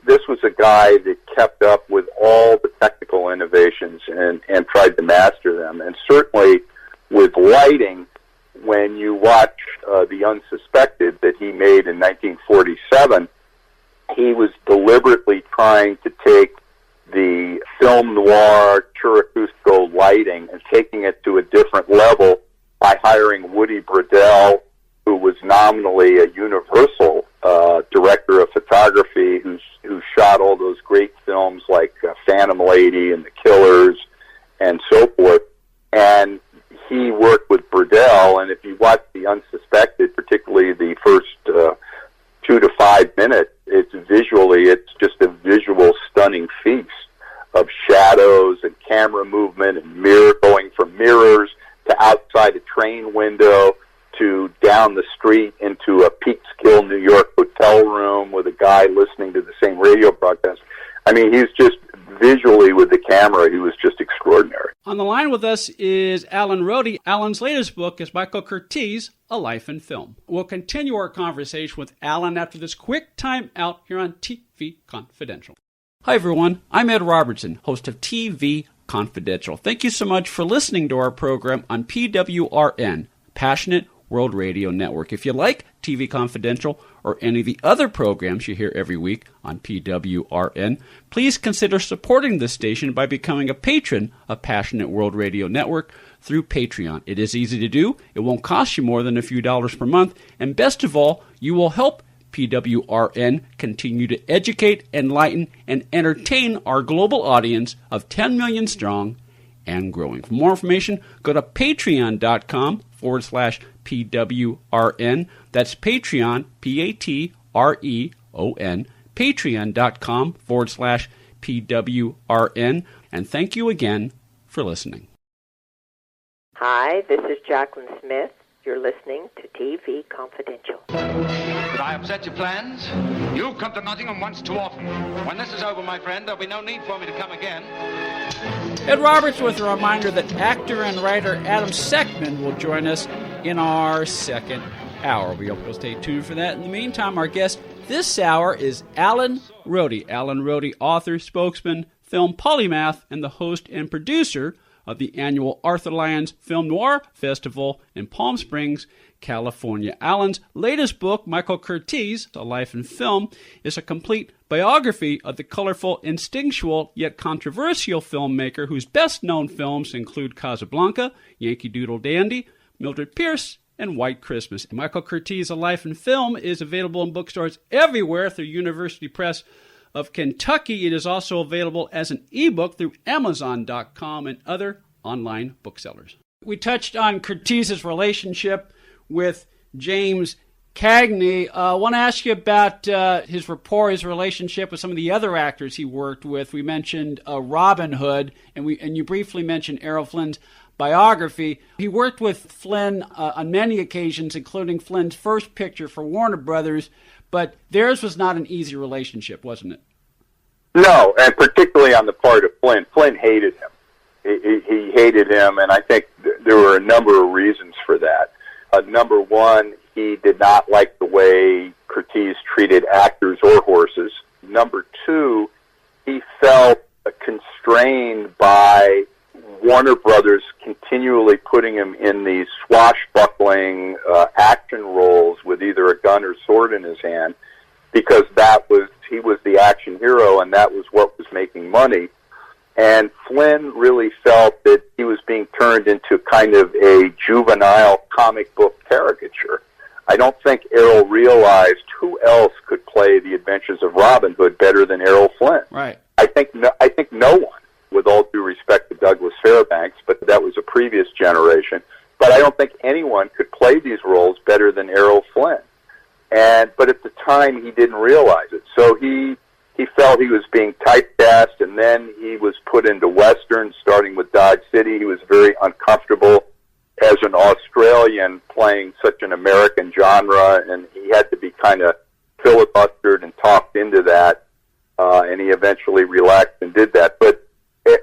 this was a guy that kept up with all the technical innovations and tried to master them. And certainly with lighting, when you watch The Unsuspected that he made in 1947, he was deliberately trying to take the film noir Chiracusco lighting and taking it to a different level by hiring Woody Bradell, who was nominally a Universal director of photography, who shot all those great films like Phantom Lady and The Killers and so forth. And he worked with Bradell, and if you watch The Unsuspected, particularly the first 2 to 5 minutes, it's just a visual stunning feast of shadows and camera movement and going from mirrors to outside a train window to down the street into a Peekskill, New York hotel room with a guy listening to the same radio broadcast. I mean, he's just visually with the camera, he was just extraordinary. On the line with us is Alan Rohde. Alan's latest book is Michael Curtiz, A Life in Film. We'll continue our conversation with Alan after this quick time out here on TV Confidential. Hi, everyone. I'm Ed Robertson, host of TV Confidential. Thank you so much for listening to our program on PWRN, Passionate World Radio Network. If you like TV Confidential or any of the other programs you hear every week on PWRN, please consider supporting this station by becoming a patron of Passionate World Radio Network through Patreon. It is easy to do. It won't cost you more than a few dollars per month. And best of all, you will help PWRN continue to educate, enlighten, and entertain our global audience of 10 million strong and growing. For more information, go to patreon.com/PWRN. That's Patreon, Patreon, patreon.com/PWRN. And thank you again for listening. Hi, this is Jacqueline Smith. You're listening to TV Confidential. Did I upset your plans? You've come to Nottingham once too often. When this is over, my friend, there'll be no need for me to come again. Ed Roberts with a reminder that actor and writer Adam Sekhman will join us in our second hour. We hope you'll stay tuned for that. In the meantime, our guest this hour is Alan Rohde. Alan Rohde, author, spokesman, film polymath, and the host and producer of the annual Arthur Lyons Film Noir Festival in Palm Springs, California. Alan's latest book, Michael Curtiz, A Life in Film, is a complete biography of the colorful, instinctual, yet controversial filmmaker whose best-known films include Casablanca, Yankee Doodle Dandy, Mildred Pierce, and White Christmas. Michael Curtiz, A Life in Film is available in bookstores everywhere through University Press of Kentucky. It is also available as an ebook through Amazon.com and other online booksellers. We touched on Curtiz's relationship with James Cagney. I want to ask you about his rapport, his relationship with some of the other actors he worked with. We mentioned Robin Hood, and you briefly mentioned Errol Flynn's biography. He worked with Flynn on many occasions, including Flynn's first picture for Warner Brothers, but theirs was not an easy relationship, wasn't it? No, and particularly on the part of Flynn. Flynn hated him. He hated him, and I think there were a number of reasons for that. Number one, he did not like the way Curtiz treated actors or horses. Number two, he felt constrained by Warner Brothers continually putting him in these swashbuckling action roles with either a gun or sword in his hand, because he was the action hero and that was what was making money. And Flynn really felt that he was being turned into kind of a juvenile comic book caricature. I don't think Errol realized who else could play the adventures of Robin Hood better than Errol Flynn. Right. I think no one, with all due respect to Douglas Fairbanks, but that was a previous generation. But I don't think anyone could play these roles better than Errol Flynn. But at the time, he didn't realize it. So he felt he was being typecast, and then he was put into Westerns, starting with Dodge City. He was very uncomfortable as an Australian playing such an American genre, and he had to be kind of filibustered and talked into that, and he eventually relaxed and did that. But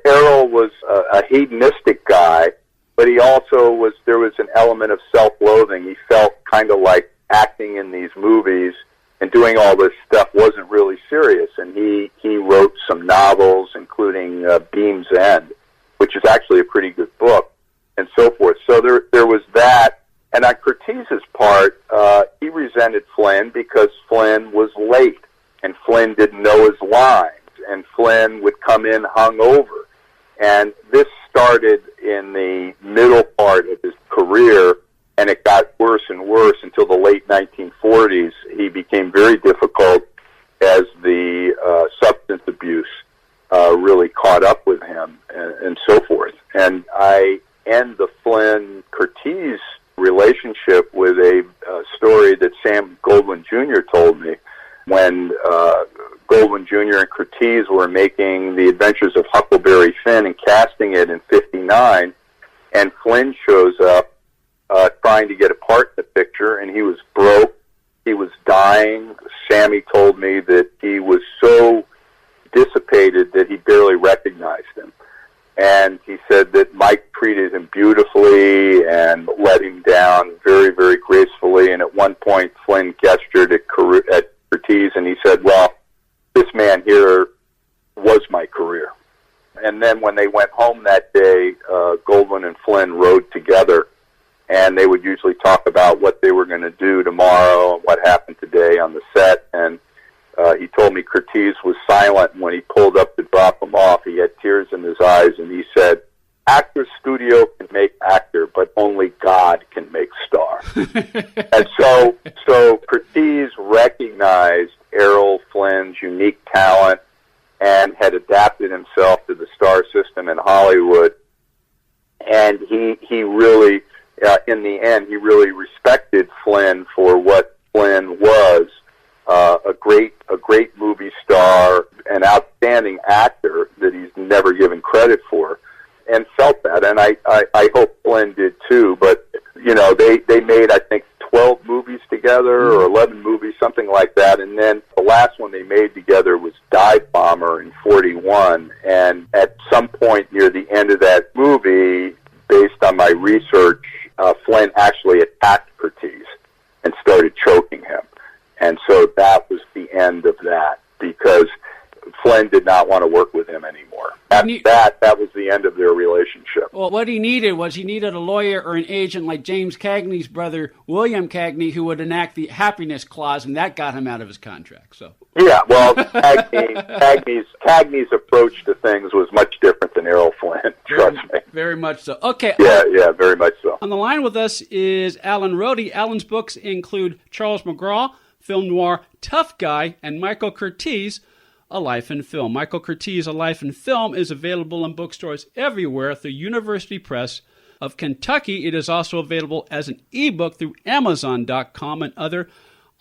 Errol was a hedonistic guy, but he also there was an element of self-loathing. He felt kind of like acting in these movies and doing all this stuff wasn't really serious. And he wrote some novels, including Beam's End, which is actually a pretty good book, and so forth. So there was that. And on Curtiz's part, he resented Flynn because Flynn was late, and Flynn didn't know his lines, and Flynn would come in hungover. And this started in the middle part of his career, and it got worse and worse until the late 1940s. He became very difficult as the substance abuse really caught up with him, and so forth. And I end the Flynn-Curtiz relationship with a story that Sam Goldwyn Jr. told me when Goldwyn Jr. and Curtiz were making The Adventures of Huckleberry Finn and casting it in '59, and Flynn shows up trying to get a part in the picture, and he was broke. He was dying. Sammy told me that he was so dissipated that he barely recognized him. And he said that Mike treated him beautifully and let him down very, very gracefully. And at one point, Flynn gestured at Curtiz, and he said, well, this man here was my career. And then when they went home that day, Goldwyn and Flynn rode together, and they would usually talk about what they were going to do tomorrow and what happened today on the set. And he told me Curtiz was silent, and when he pulled up to drop him off, he had tears in his eyes, and he said, actor studio can make actor, but only God can make star. And so Curtiz recognized Errol Flynn's unique talent and had adapted himself to the star system in Hollywood. And he really, in the end, he really respected Flynn for what Flynn was. A great movie star, an outstanding actor that he's never given credit for, and felt that. And I hope Flynn did too. But you know, they made, I think, 12 movies together or 11 movies, something like that. And then the last one they made together was Dive Bomber in '41. And at some point near the end of that movie, based on my research, Flynn actually attacked Curtiz and started choking him. And so that was the end of that, because Flynn did not want to work with him anymore. That was the end of their relationship. Well, what he needed a lawyer or an agent like James Cagney's brother, William Cagney, who would enact the happiness clause, and that got him out of his contract. So yeah, well, Cagney's approach to things was much different than Errol Flynn. Trust me. Very much so. Okay. Yeah, very much so. On the line with us is Alan Rohde. Alan's books include Charles McGraw, film noir Tough Guy, and Michael Curtiz, A Life in Film. Michael Curtiz, A Life in Film is available in bookstores everywhere through University Press of Kentucky. It is also available as an ebook through Amazon.com and other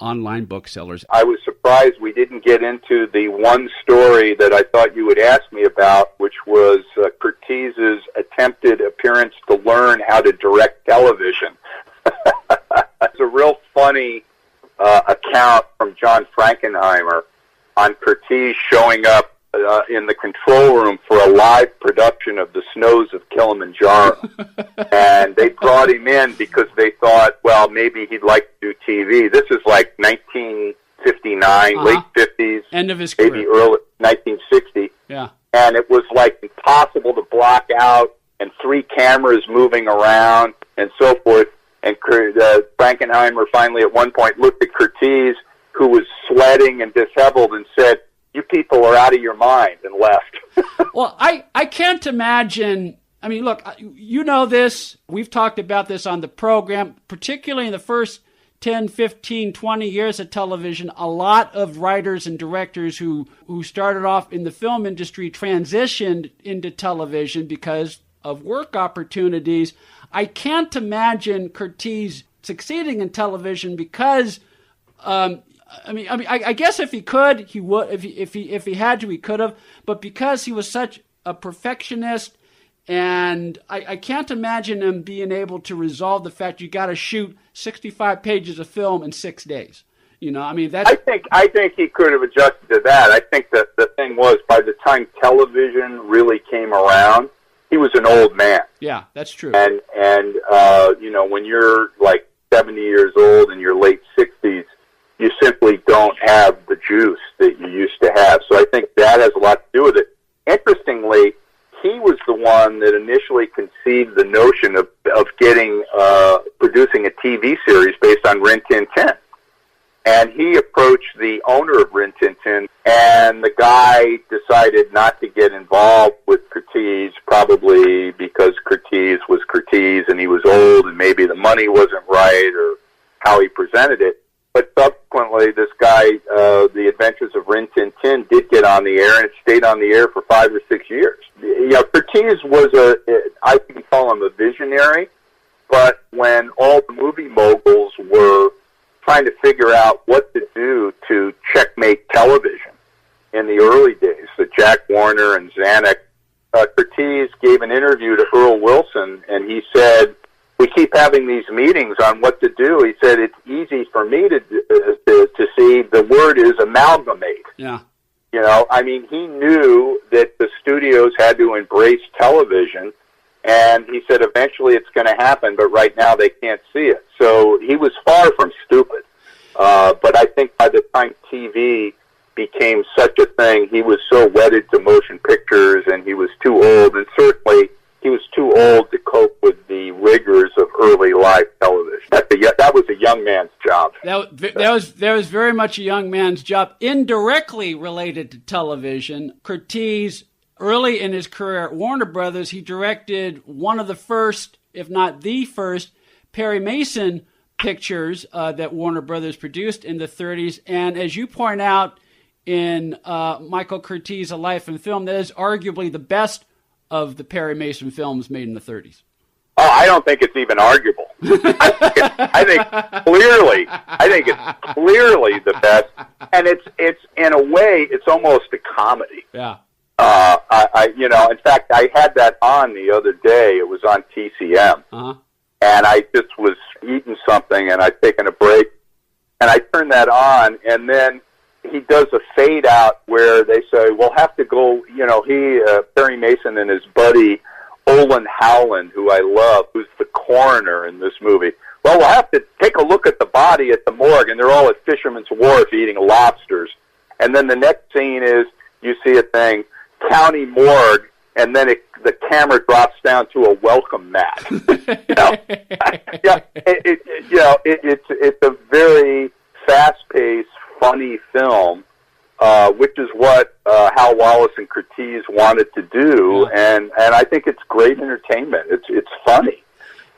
online booksellers. I was surprised we didn't get into the one story that I thought you would ask me about, which was Curtiz's attempted appearance to learn how to direct television. It's a real funny account from John Frankenheimer on Curtiz showing up in the control room for a live production of The Snows of Kilimanjaro. And they brought him in because they thought, well, maybe he'd like to do TV. This is like 1959, late 50s. End of his career. Maybe early 1960. Yeah. And it was like impossible to block out, and 3 cameras moving around and so forth. And Frankenheimer finally at one point looked at Curtiz, who was sweating and disheveled, and said, "You people are out of your mind," and left. Well, I can't imagine. I mean, look, you know this. We've talked about this on the program, particularly in the first 10, 15, 20 years of television. A lot of writers and directors who started off in the film industry transitioned into television because of work opportunities. I can't imagine Curtiz succeeding in television because, I guess if he could, he would. If he had to, he could have. But because he was such a perfectionist, and I can't imagine him being able to resolve the fact you got to shoot 65 pages of film in 6 days. You know, I mean, that's... I think he could have adjusted to that. I think that the thing was, by the time television really came around, he was an old man. Yeah, that's true. And you know, when you're like 70 years old in your late 60s, you simply don't have the juice that you used to have. So I think that has a lot to do with it. Interestingly, he was the one that initially conceived the notion of producing a TV series based on Rin Tin Tin. And he approached the owner of Rin Tin Tin, and the guy decided not to get involved with Curtiz, probably because Curtiz was Curtiz and he was old and maybe the money wasn't right or how he presented it. But subsequently, this guy, The Adventures of Rin Tin Tin, did get on the air, and it stayed on the air for 5 or 6 years. You know, Curtiz was I can call him a visionary, but when all the movie moguls were trying to figure out what to do to checkmate television in the early days, the Jack Warner and Zanuck, Curtiz gave an interview to Earl Wilson, and he said, we keep having these meetings on what to do. He said, it's easy for me to see. The word is amalgamate. Yeah. You know, I mean, he knew that the studios had to embrace television, and he said eventually it's going to happen, but right now they can't see it. So he was far from stupid. But I think by the time TV became such a thing, he was so wedded to motion pictures, and he was too old, and certainly he was too old to cope with the rigors of early live television. That was a young man's job. That was very much a young man's job. Indirectly related to television, Curtiz, early in his career at Warner Brothers, he directed one of the first, if not the first, Perry Mason pictures that Warner Brothers produced in the 30s. And as you point out in Michael Curtiz, A Life in Film, that is arguably the best of the Perry Mason films made in the 30s. Oh, I don't think it's even arguable. I think it's clearly the best, and it's in a way, it's almost a comedy. Yeah. In fact, I had that on the other day. It was on TCM, and I just was eating something, and I'd taken a break, and I turned that on, and then he does a fade out where they say, we'll have to go, Perry Mason and his buddy, Olin Howland, who I love, who's the coroner in this movie. Well, we'll have to take a look at the body at the morgue, and they're all at Fisherman's Wharf eating lobsters. And then the next scene is, you see a thing, county morgue, and then the camera drops down to a welcome mat. It's a very fast-paced, funny film, which is what Hal Wallace and Curtiz wanted to do, and I think it's great entertainment. It's funny,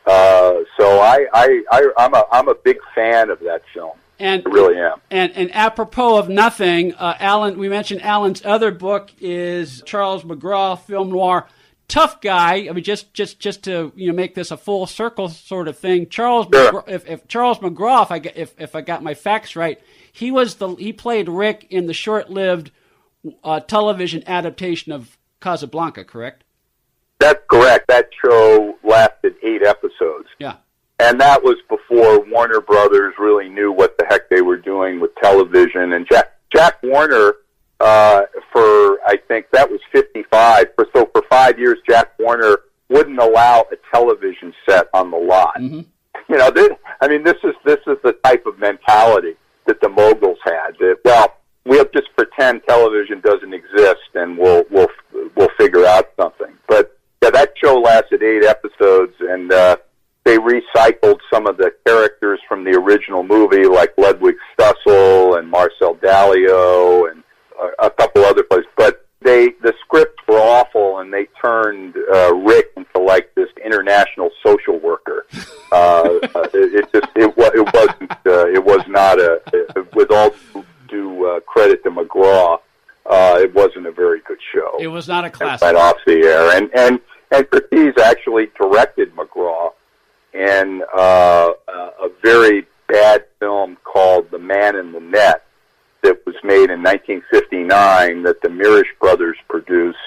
so I'm a big fan of that film. And I really am. And apropos of nothing, Alan, we mentioned Alan's other book is Charles McGraw, film noir. Tough guy. I mean, just to make this a full circle sort of thing. Charles, sure. if Charles McGraw, if I got my facts right, he played Rick in the short-lived television adaptation of Casablanca, correct? That's correct. That show lasted 8 episodes. Yeah. And that was before Warner Brothers really knew what the heck they were doing with television. And Jack Warner, I think that was 55. So for 5 years, Jack Warner wouldn't allow a television set on the lot. Mm-hmm. This is the type of mentality that the moguls had. That, we'll just pretend television doesn't exist, and we'll figure out something. But yeah, that show lasted 8 episodes, and they recycled some of the characters from the original movie, like Ludwig Stussel and Marcel Dalio and a couple other places. But the scripts were awful, and they turned Rick into like this international social worker. It was not with all due credit to McGraw, it wasn't a very good show. It was not a classic. Right off the air, and Curtiz actually directed McGraw in a very bad film called The Man in the Net that was made in 1959 that the Mirisch brothers produced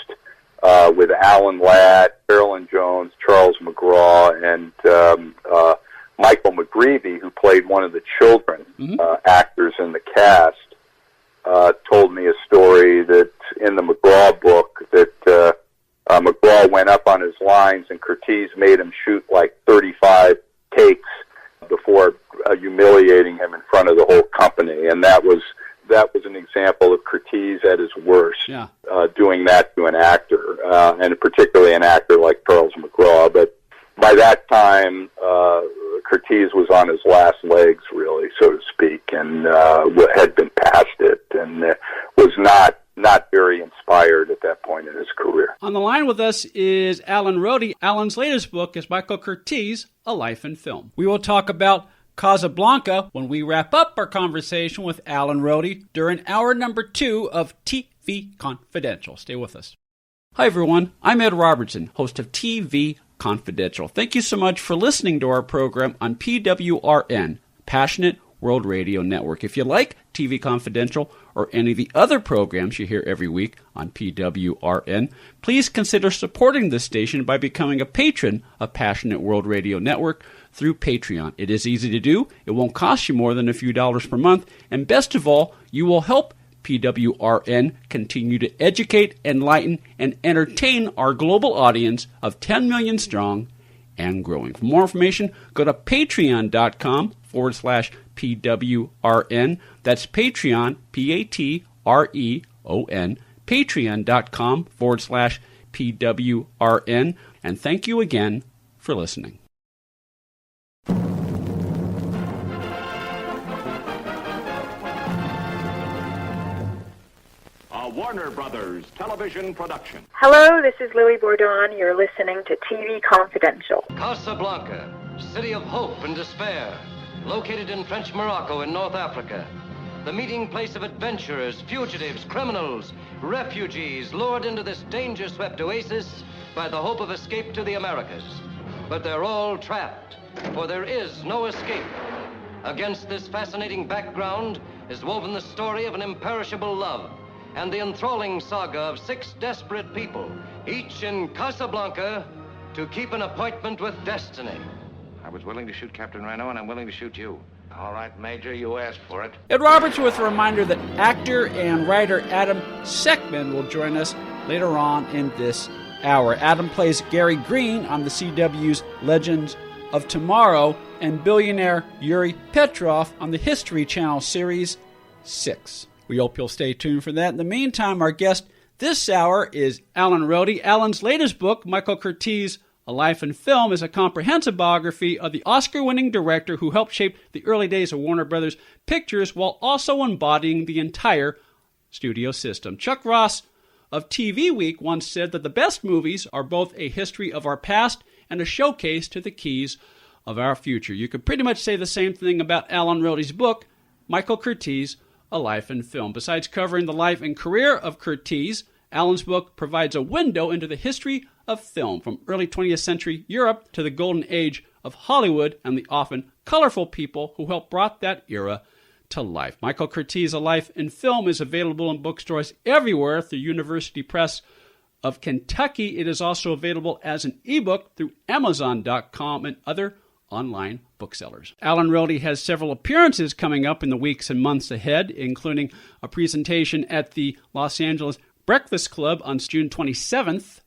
with Alan Ladd, Carolyn Jones, Charles McGraw, and Michael McGreevy, who played one of the children actors in the cast, told me a story that in the McGraw book that McGraw went up on his lines and Curtiz made him shoot like 35 takes before humiliating him in front of the whole company. Curtiz was on his last legs, really, so to speak, and had been past it, and was not very inspired at that point in his career. On the line with us is Alan Rohde. Alan's latest book is Michael Curtiz, A Life in Film. We will talk about Casablanca when we wrap up our conversation with Alan Rohde during hour number 2 of TV Confidential. Stay with us. Hi, everyone. I'm Ed Robertson, host of TV Confidential. Thank you so much for listening to our program on PWRN, Passionate World Radio Network. If you like TV Confidential or any of the other programs you hear every week on PWRN, please consider supporting this station by becoming a patron of Passionate World Radio Network through Patreon. It is easy to do. It won't cost you more than a few dollars per month. And best of all, you will help PWRN continue to educate, enlighten, and entertain our global audience of 10 million strong and growing. For more information, go to patreon.com/PWRN. That's Patreon, Patreon, patreon.com/PWRN. And thank you again for listening. Warner Brothers television production. Hello, this is Louis Bourdon. You're listening to TV Confidential. Casablanca, city of hope and despair, located in French Morocco in North Africa. The meeting place of adventurers, fugitives, criminals, refugees lured into this danger-swept oasis by the hope of escape to the Americas. But they're all trapped, for there is no escape. Against this fascinating background is woven the story of an imperishable love and the enthralling saga of 6 desperate people, each in Casablanca to keep an appointment with destiny. I was willing to shoot Captain Reno, and I'm willing to shoot you. All right, Major, you asked for it. Ed Roberts with a reminder that actor and writer Adam Sekhman will join us later on in this hour. Adam plays Gary Green on the CW's Legends of Tomorrow and billionaire Yuri Petrov on the History Channel series 6. We hope you'll stay tuned for that. In the meantime, our guest this hour is Alan Rohde. Alan's latest book, Michael Curtiz, A Life in Film, is a comprehensive biography of the Oscar-winning director who helped shape the early days of Warner Brothers Pictures while also embodying the entire studio system. Chuck Ross of TV Week once said that the best movies are both a history of our past and a showcase to the keys of our future. You could pretty much say the same thing about Alan Rohde's book, Michael Curtiz, A Life in Film. Besides covering the life and career of Curtiz, Alan's book provides a window into the history of film, from early 20th century Europe to the golden age of Hollywood and the often colorful people who helped brought that era to life. Michael Curtiz, A Life in Film is available in bookstores everywhere through University Press of Kentucky. It is also available as an ebook through Amazon.com and other online booksellers. Alan Rohde has several appearances coming up in the weeks and months ahead, including a presentation at the Los Angeles Breakfast Club on June 27th,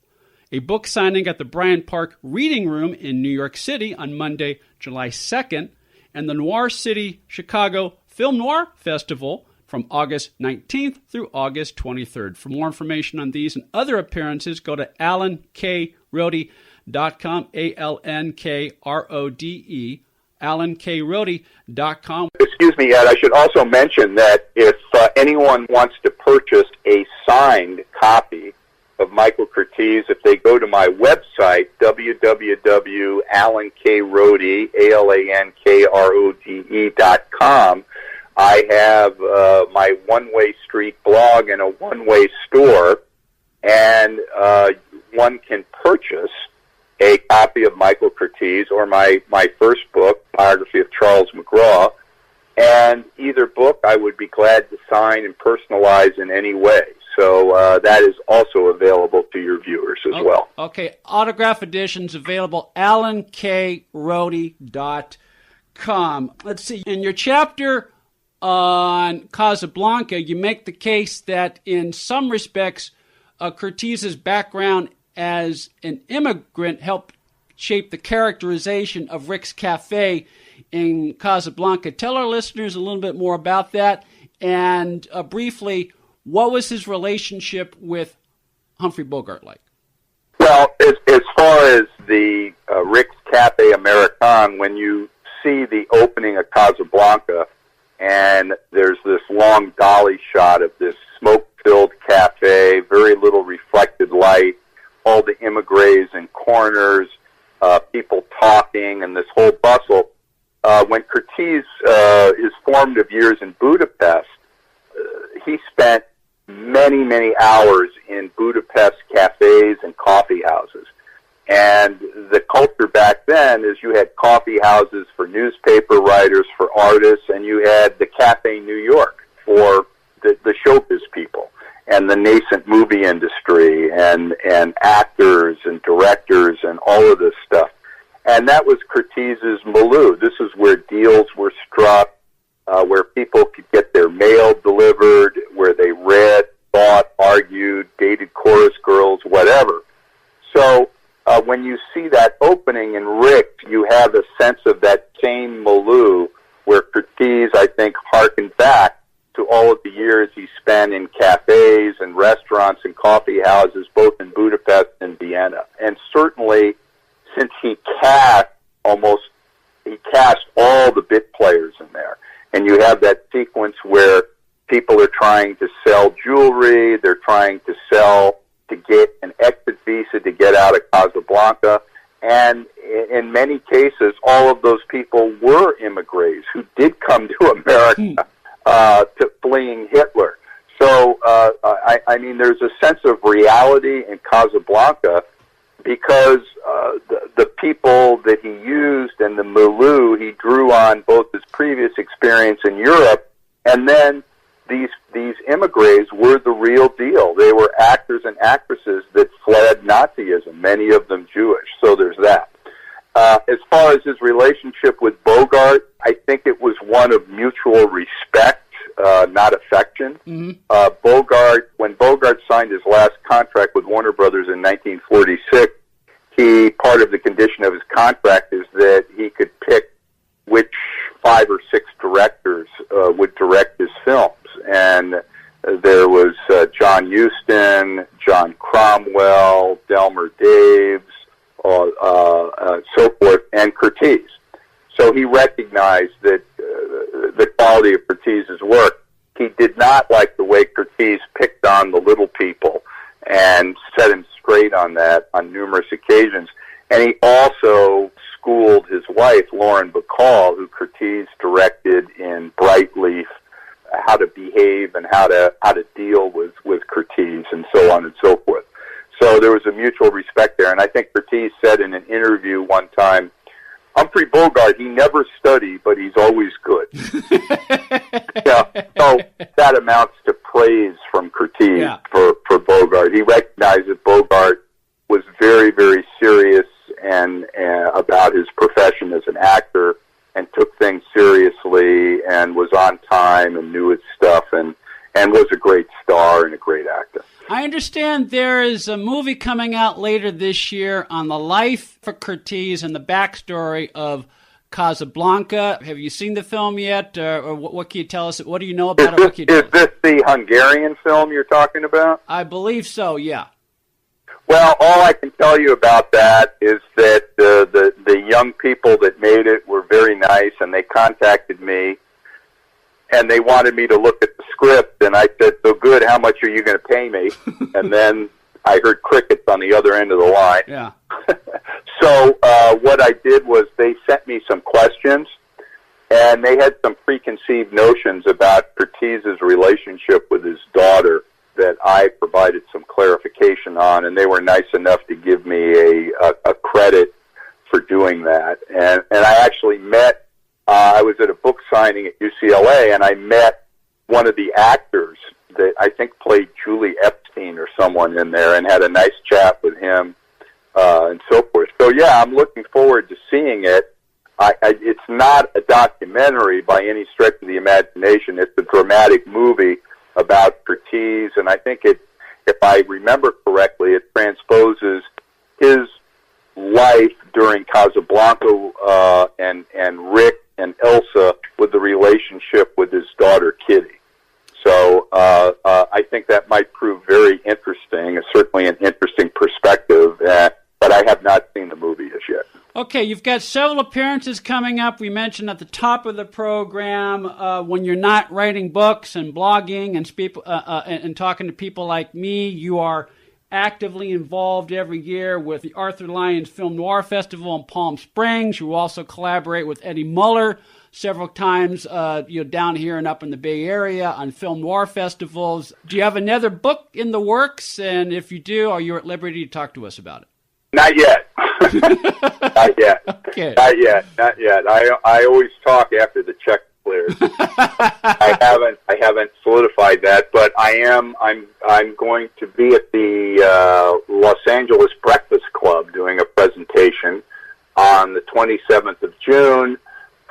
a book signing at the Bryant Park Reading Room in New York City on Monday, July 2nd, and the Noir City Chicago Film Noir Festival from August 19th through August 23rd. For more information on these and other appearances, go to AlanKRohde.com, AlanKRohde, AlanKRohde.com. Excuse me, Ed, I should also mention that if anyone wants to purchase a signed copy of Michael Curtiz, if they go to my website, www.AlanKRohde.com, I have my One-Way Street blog and a one-way store, and one can purchase a copy of Michael Curtiz or my first book, Biography of Charles McGraw, and either book I would be glad to sign and personalize in any way. So that is also available to your viewers as well. Okay, autograph editions available, AlanKRohde.com. Let's see, in your chapter on Casablanca, you make the case that in some respects, Curtiz's background as an immigrant helped shape the characterization of Rick's Cafe in Casablanca. Tell our listeners a little bit more about that, and briefly, what was his relationship with Humphrey Bogart like? Well, as far as the Rick's Cafe American, when you see the opening of Casablanca, and there's this long dolly shot of this smoke-filled cafe, very little reflected light, all the emigres in corners, people talking, and this whole bustle. When Curtiz, his formative years in Budapest, he spent many, many hours in Budapest cafes and coffee houses. And the culture back then is you had coffee houses for newspaper writers, for artists, and you had the Cafe New York for the showbiz people and the nascent movie industry and actors and directors and all of this stuff. And that was Curtiz's milieu. This is where deals were struck, where people could get their mail delivered, where they read, thought, argued, dated chorus girls, whatever. So when you see that opening in Rick, you have a sense of that same milieu where Curtiz, I think, harkened back to all of the years he spent in cafes and restaurants and coffee houses, both in Budapest and Vienna. And certainly, since he cast all the bit players in there, and you have that sequence where people are trying to sell jewelry, they're trying to get an exit visa to get out of Casablanca, and in many cases, all of those people were immigrants who did come to America to fleeing Hitler. So, I mean, there's a sense of reality in Casablanca because the people that he used and the milieu he drew on both his previous experience in Europe, and then these immigrants were the real deal. They were actors and actresses that fled Nazism, many of them Jewish. So there's that. As far as his relationship with Bogart, I think it was one of mutual respect, not affection. Mm-hmm. When Bogart signed his last contract with Warner Brothers in 1946, part of the condition of his contract is that he could pick which 5 or 6 directors would direct his films. And there was John Huston, John Cromwell, Delmer Daves, so forth, and Curtiz. So he recognized that the quality of Curtiz's work. He did not like the way Curtiz picked on the little people and set him straight on that on numerous occasions. And he also schooled his wife, Lauren Bacall, who Curtiz directed in Brightleaf, how to behave and how to deal with Curtiz and so on and so forth. So there was a mutual respect there. And I think Curtiz said in an interview one time, Humphrey Bogart, he never studied, but he's always good. Yeah, so that amounts to praise from Curtiz for Bogart. He recognized that Bogart was very, very serious and about his profession as an actor and took things seriously and was on time and knew his stuff and was a great star and a great actor. I understand there is a movie coming out later this year on the life of Curtiz and the backstory of Casablanca. Have you seen the film yet? Or what can you tell us? What do you know about it? Is this the Hungarian film you're talking about? I believe so, yeah. Well, all I can tell you about that is that the young people that made it were very nice, and they contacted me, and they wanted me to look at the script, and I said, so good, how much are you going to pay me? And then I heard crickets on the other end of the line. Yeah. So what I did was they sent me some questions, and they had some preconceived notions about Curtiz's relationship with his daughter that I provided some clarification on, and they were nice enough to give me a credit for doing that. And I actually met, I was at a book signing at UCLA, and I met one of the actors that I think played Julie Epstein or someone in there, and had a nice chat with him and so forth. So yeah, I'm looking forward to seeing it. It's not a documentary by any stretch of the imagination. It's a dramatic movie about Curtiz, and I think if I remember correctly, it transposes his life during Casablanca and Rick and Elsa with the relationship with his daughter Kitty. So I think that might prove very interesting. It's certainly an interesting perspective, but I have not seen the movie as yet. Okay. Okay, you've got several appearances coming up. We mentioned at the top of the program when you're not writing books and blogging and talking to people like me, you are actively involved every year with the Arthur Lyons Film Noir Festival in Palm Springs. You also collaborate with Eddie Muller several times down here and up in the Bay Area on film noir festivals. Do you have another book in the works? And if you do, are you at liberty to talk to us about it? Not yet. Not yet. Okay. Not yet. I always talk after the check clears. I haven't solidified that, but I'm going to be at the Los Angeles Breakfast Club doing a presentation on the 27th of June.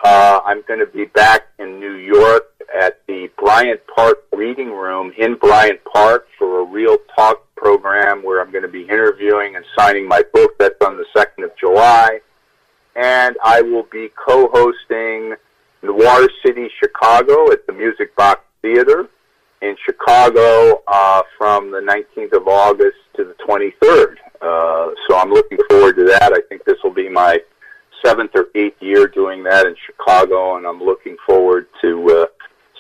I'm going to be back in New York at the Bryant Park Reading Room in Bryant Park for a Real Talk program where I'm going to be interviewing and signing my book. That's on the 2nd of July. And I will be co-hosting Noir City, Chicago at the Music Box Theater in Chicago from the 19th of August to the 23rd. So I'm looking forward to that. I think this will be my 7th or 8th year doing that in Chicago, and I'm looking forward to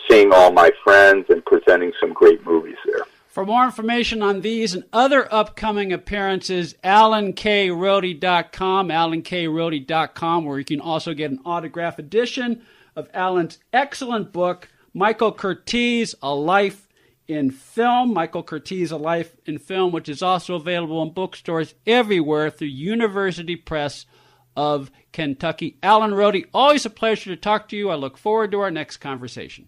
seeing all my friends and presenting some great movies there. For more information on these and other upcoming appearances, AlanKRody.com, AlanKRody.com, where you can also get an autographed edition of Alan's excellent book, Michael Curtiz, A Life in Film. Michael Curtiz, A Life in Film, which is also available in bookstores everywhere through University Press of Kentucky. Alan Rody, always a pleasure to talk to you. I look forward to our next conversation.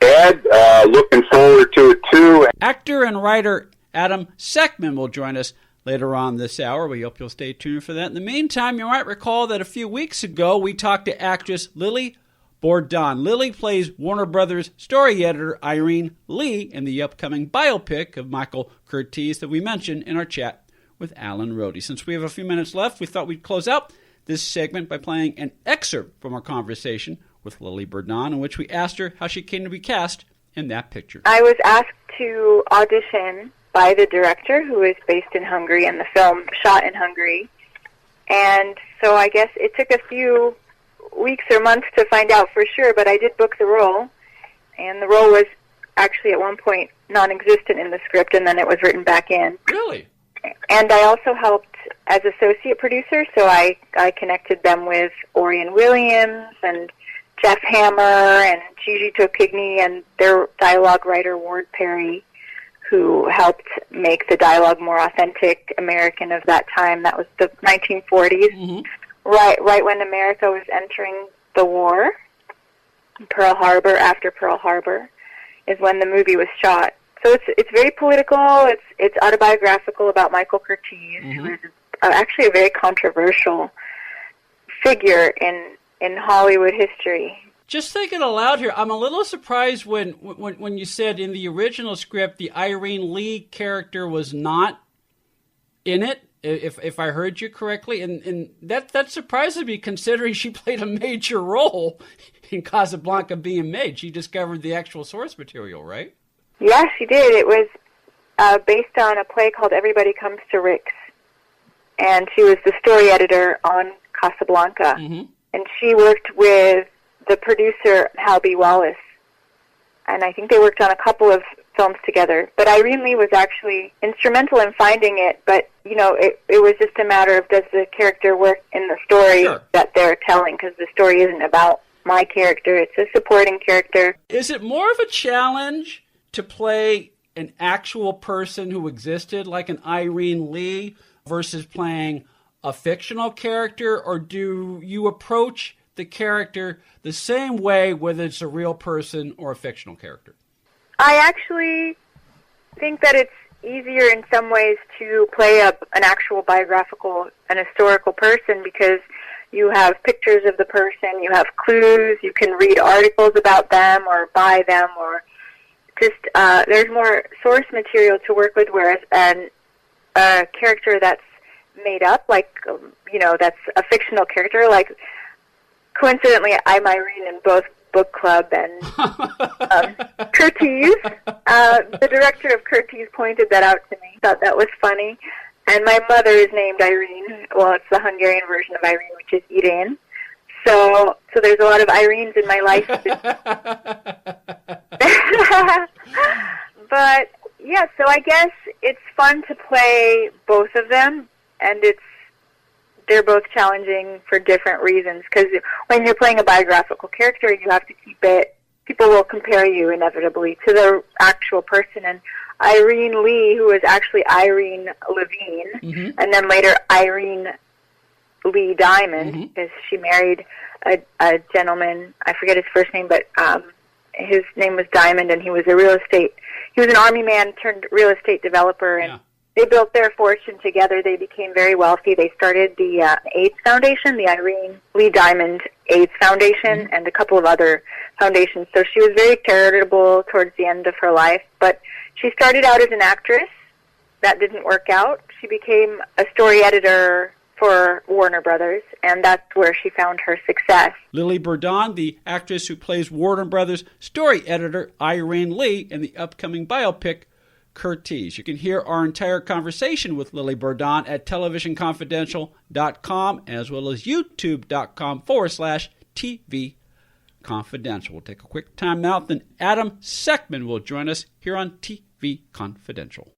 Ed, looking forward to it too. Actor and writer Adam Sekhman will join us later on this hour. We hope you'll stay tuned for that. In the meantime, you might recall that a few weeks ago we talked to actress Lily Bourdon. Lily plays Warner Brothers story editor Irene Lee in the upcoming biopic of Michael Curtiz that we mentioned in our chat with Alan Rody. Since we have a few minutes left, we thought we'd close out this segment by playing an excerpt from our conversation with Lily Bourdon, in which we asked her how she came to be cast in that picture. I was asked to audition by the director, who is based in Hungary, and the film shot in Hungary. And so I guess it took a few weeks or months to find out for sure, but I did book the role. And the role was actually at one point non-existent in the script, and then it was written back in. Really? And I also helped as associate producer, so I connected them with Orion Williams and Jeff Hammer and Gigi Tokigny and their dialogue writer, Ward Perry, who helped make the dialogue more authentic American of that time. That was the 1940s, right when America was entering the war. Pearl Harbor, after Pearl Harbor, is when the movie was shot. So it's very political. It's autobiographical about Michael Curtiz, who is actually a very controversial figure in Hollywood history. Just thinking aloud here, I'm a little surprised when you said in the original script the Irene Lee character was not in it, if I heard you correctly, and that surprises me considering she played a major role in Casablanca being made. She discovered the actual source material, right? Yes, she did. It was based on a play called Everybody Comes to Rick's, and she was the story editor on Casablanca. And she worked with the producer, Hal B. Wallace, and I think they worked on a couple of films together. But Irene Lee was actually instrumental in finding it, but, it was just a matter of does the character work in the story that they're telling, because the story isn't about my character, it's a supporting character. Is it more of a challenge to play an actual person who existed, like an Irene Lee, versus playing a fictional character, or do you approach the character the same way whether it's a real person or a fictional character? I actually think that it's easier in some ways to play an actual biographical, an historical person, because you have pictures of the person, you have clues, you can read articles about them or buy them, or just there's more source material to work with, whereas a character that's made up, like, that's a fictional character, like, coincidentally, I'm Irene in both book club and Curtiz. The director of Curtiz pointed that out to me. Thought that was funny. And my mother is named Irene. Well, it's the Hungarian version of Irene, which is Irene. So there's a lot of Irenes in my life. But, yeah, so I guess it's fun to play both of them, and they're both challenging for different reasons, because when you're playing a biographical character, you have to keep it, people will compare you inevitably to the actual person, and Irene Lee, who was actually Irene Levine, and then later Irene Lee Diamond, because she married a gentleman, I forget his first name, but his name was Diamond, and he was an army man turned real estate developer, and they built their fortune together. They became very wealthy. They started the AIDS Foundation, the Irene Lee Diamond AIDS Foundation, and a couple of other foundations. So she was very charitable towards the end of her life, but she started out as an actress. That didn't work out. She became a story editor for Warner Brothers, and that's where she found her success. Lily Bourdon, the actress who plays Warner Brothers story editor Irene Lee in the upcoming biopic Curtiz. You can hear our entire conversation with Lily Bourdon at televisionconfidential.com as well as youtube.com/TV Confidential. We'll take a quick time out, then Adam Sekhman will join us here on TV Confidential.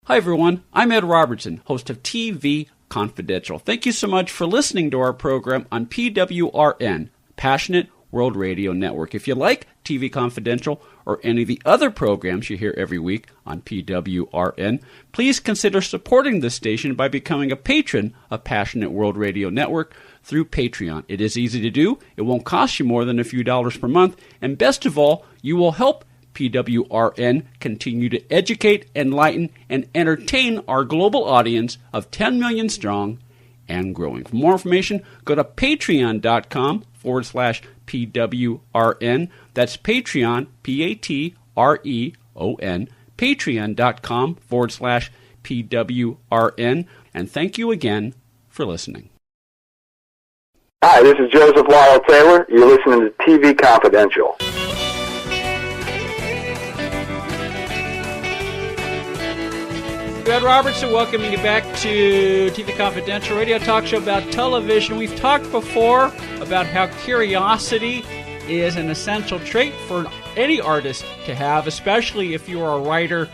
Hi everyone, I'm Ed Robertson, host of TV Confidential. Thank you so much for listening to our program on PWRN, Passionate World Radio Network. If you like TV Confidential or any of the other programs you hear every week on PWRN, please consider supporting this station by becoming a patron of Passionate World Radio Network through Patreon. It is easy to do. It won't cost you more than a few dollars per month. And best of all, you will help PWRN continue to educate, enlighten, and entertain our global audience of 10 million strong and growing. For more information, go to patreon.com/PWRN. That's Patreon, Patreon, patreon.com/PWRN. And thank you again for listening. Hi, this is Joseph Lyle Taylor. You're listening to TV Confidential. Ed Robertson welcoming you back to TV Confidential, radio talk show about television. We've talked before about how curiosity is an essential trait for any artist to have, especially if you are a writer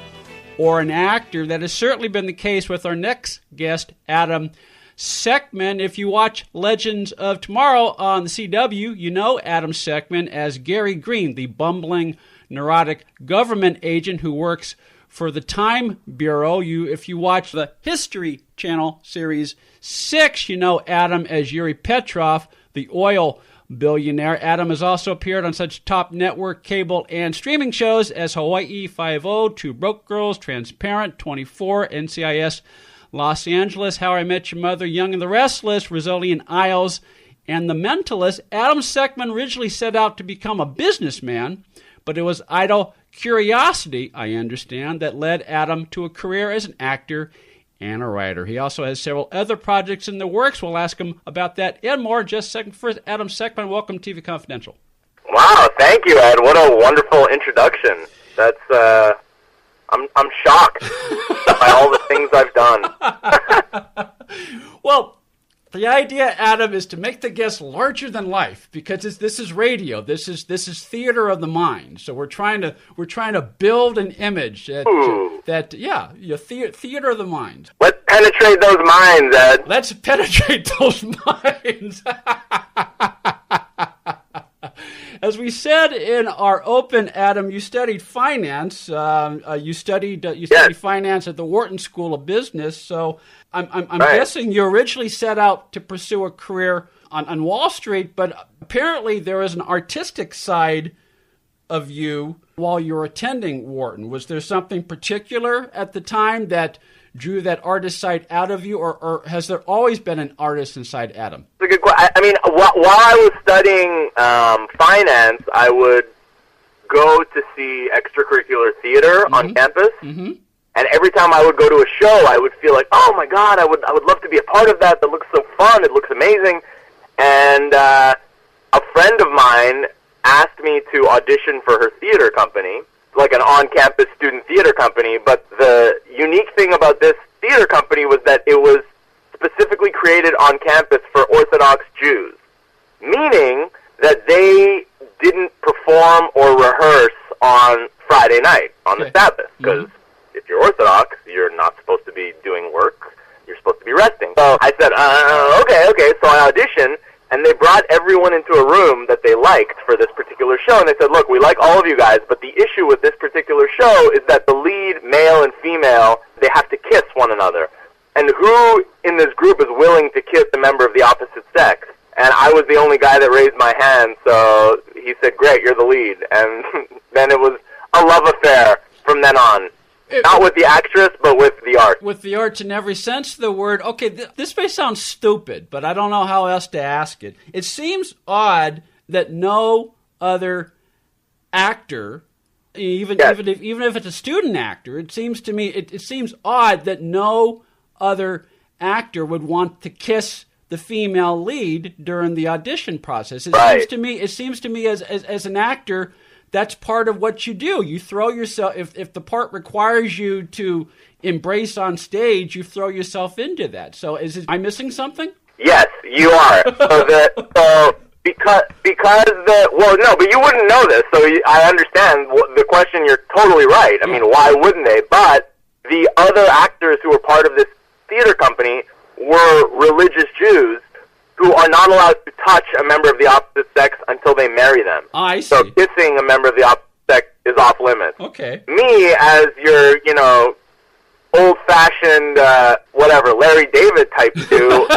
or an actor. That has certainly been the case with our next guest, Adam Sekhman. If you watch Legends of Tomorrow on the CW, you know Adam Sekhman as Gary Green, the bumbling, neurotic government agent who works for the Time Bureau. If you watch the History Channel Series 6, you know Adam as Yuri Petrov, the oil billionaire. Adam has also appeared on such top network, cable, and streaming shows as Hawaii Five-0, Two Broke Girls, Transparent, 24, NCIS Los Angeles, How I Met Your Mother, Young and the Restless, Rizzoli Isles, and The Mentalist. Adam Sekhman originally set out to become a businessman, but it was idle curiosity, I understand, that led Adam to a career as an actor and a writer. He also has several other projects in the works. We'll ask him about that and more just a second. First, Adam Sekhman, welcome to TV Confidential. Wow, thank you, Ed. What a wonderful introduction. That's, I'm shocked by all the things I've done. Well, the idea, Adam, is to make the guest larger than life, because this is radio. This is theater of the mind. So we're trying to build an image that theater of the mind. Let's penetrate those minds, Ed. Let's penetrate those minds. As we said in our open, Adam, you studied finance. You studied finance at the Wharton School of Business. So I'm guessing you originally set out to pursue a career on Wall Street, but apparently there is an artistic side of you while you were attending Wharton. Was there something particular at the time that drew that artist side out of you, or has there always been an artist inside Adam? That's a good question. I mean, while I was studying finance, I would go to see extracurricular theater on campus, and every time I would go to a show, I would feel like, oh my God, I would love to be a part of that. That looks so fun. It looks amazing. And a friend of mine asked me to audition for her theater company, like an on-campus student theater company, but the unique thing about this theater company was that it was specifically created on campus for Orthodox Jews, meaning that they didn't perform or rehearse on Friday night, on the Sabbath, because if you're Orthodox, you're not supposed to be doing work, you're supposed to be resting. So I said, okay, so I auditioned, and they brought everyone into a room that they liked for this particular show, and they said, look, we like all of you guys, but the issue with this particular show is that the lead, male and female, they have to kiss one another. And who in this group is willing to kiss a member of the opposite sex? And I was the only guy that raised my hand, so he said, great, you're the lead. And then it was a love affair from then on. Not with the actress, but with the art. With the arts in every sense of the word. Okay, this may sound stupid, but I don't know how else to ask it. It seems odd that no other actor, even if it's a student actor, it seems to me, it seems odd that no other actor would want to kiss the female lead during the audition process. It seems to me as an actor, that's part of what you do. You throw yourself, if the part requires you to embrace on stage, you throw yourself into that. So am I missing something? Yes, you are. But you wouldn't know this, so I understand the question. You're totally right. I mean, why wouldn't they? But the other actors who were part of this theater company were religious Jews who are not allowed to touch a member of the opposite sex until they marry them. I see. So kissing a member of the opposite sex is off limits. Okay. Me, as your, old-fashioned, Larry David type do,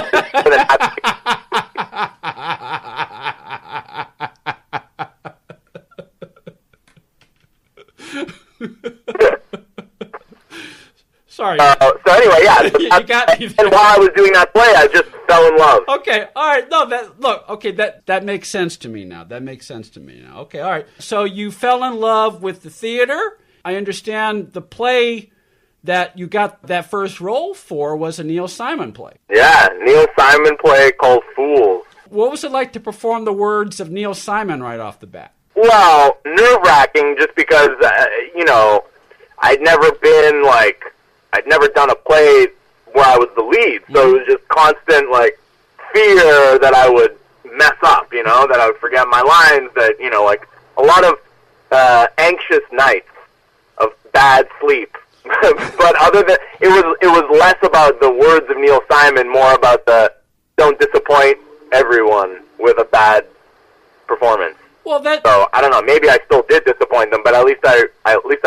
Sorry. So anyway, yeah. And while I was doing that play, I just fell in love. Okay, all right. No, that makes sense to me now. Okay, all right. So you fell in love with the theater. I understand the play that you got that first role for was a Neil Simon play. Yeah, Neil Simon play called Fools. What was it like to perform the words of Neil Simon right off the bat? Well, nerve-wracking just because, I'd never done a play where I was the lead, so it was just constant, fear that I would mess up, that I would forget my lines, that, a lot of anxious nights of bad sleep. But other than, it was less about the words of Neil Simon, more about the don't disappoint everyone with a bad performance. Well, so I don't know. Maybe I still did disappoint them, but at least I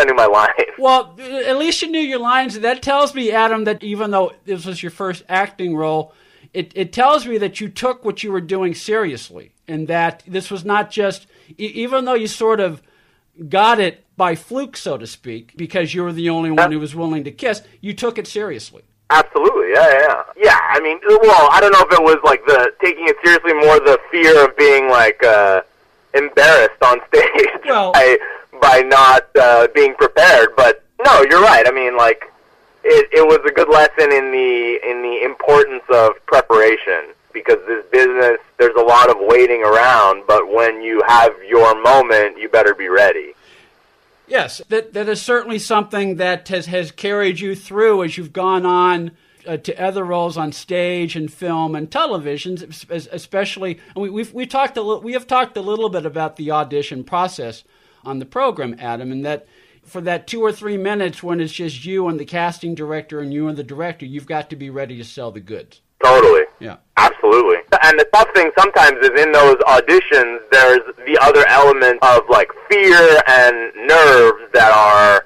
knew my lines. Well, at least you knew your lines. That tells me, Adam, that even though this was your first acting role, it tells me that you took what you were doing seriously, and that this was not just, even though you sort of got it by fluke, so to speak, because you were the only one who was willing to kiss, you took it seriously. Absolutely, yeah. Yeah, I mean, well, I don't know if it was the taking it seriously, more the fear of being embarrassed on stage by not being prepared. But no, you're right. I mean, it was a good lesson in the importance of preparation, because this business, there's a lot of waiting around, but when you have your moment, you better be ready. Yes, that is certainly something that has carried you through as you've gone on to other roles on stage and film and television, especially. And we have talked a little bit about the audition process on the program, Adam, and that for that 2 or 3 minutes when it's just you and the casting director and you and the director, you've got to be ready to sell the goods. Totally. Yeah. Absolutely. And the tough thing sometimes is in those auditions, there's the other element of fear and nerves that aren't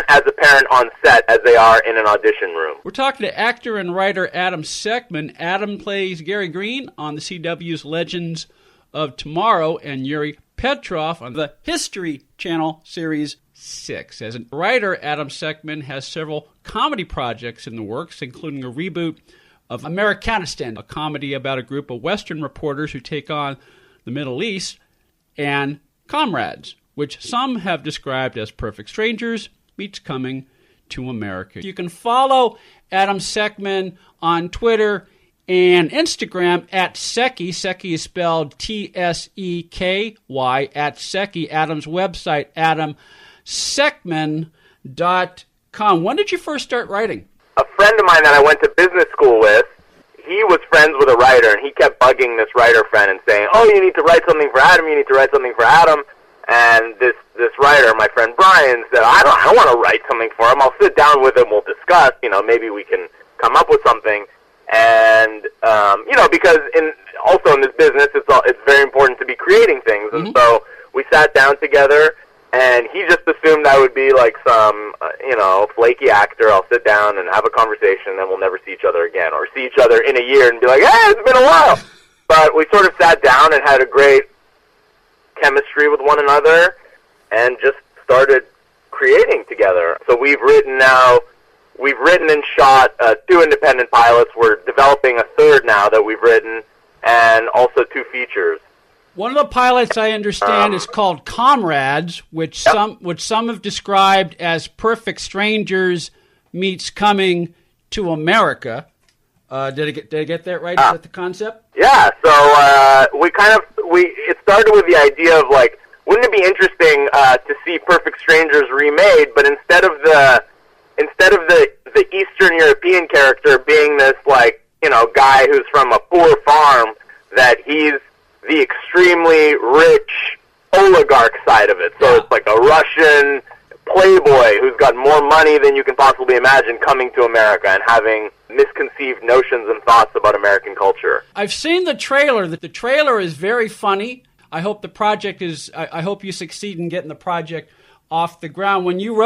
as apparent on set as they are in an audition room. We're talking to actor and writer Adam Sekhman. Adam plays Gary Green on the CW's Legends of Tomorrow and Yuri Petrov on the History Channel Series 6. As a writer, Adam Sekhman has several comedy projects in the works, including a reboot of Americanistan, a comedy about a group of Western reporters who take on the Middle East, and Comrades, which some have described as Perfect Strangers meets Coming to America. You can follow Adam Sekhman on Twitter and Instagram at Seky. Seky is spelled Tseky, at Seky. Adam's website, adamsekhman.com. When did you first start writing? friend of mine that I went to business school with, he was friends with a writer, and he kept bugging this writer friend and saying, "Oh, you need to write something for Adam. You need to write something for Adam." And this writer, my friend Brian, said, "I don't want to write something for him. I'll sit down with him. We'll discuss. Maybe we can come up with something." And because also in this business, it's very important to be creating things. And so we sat down together, and he just assumed I would be like some flaky actor. I'll sit down and have a conversation, and then we'll never see each other again, or see each other in a year and be like, "Hey, it's been a while." But we sort of sat down and had a great chemistry with one another, and just started creating together. So we've written and shot 2 independent pilots. We're developing a 3rd now that we've written, and also 2 features. One of the pilots I understand is called Comrades, which some have described as Perfect Strangers meets Coming to America. Did I get that right? Is that the concept? Yeah. So it started with the idea of like, wouldn't it be interesting to see Perfect Strangers remade, but instead of the Eastern European character being this guy who's from a poor farm, that he's the extremely rich oligarch side of it. So it's like a Russian playboy who's got more money than you can possibly imagine coming to America and having misconceived notions and thoughts about American culture. I've seen the trailer. The trailer is very funny. I hope I hope you succeed in getting the project off the ground. When you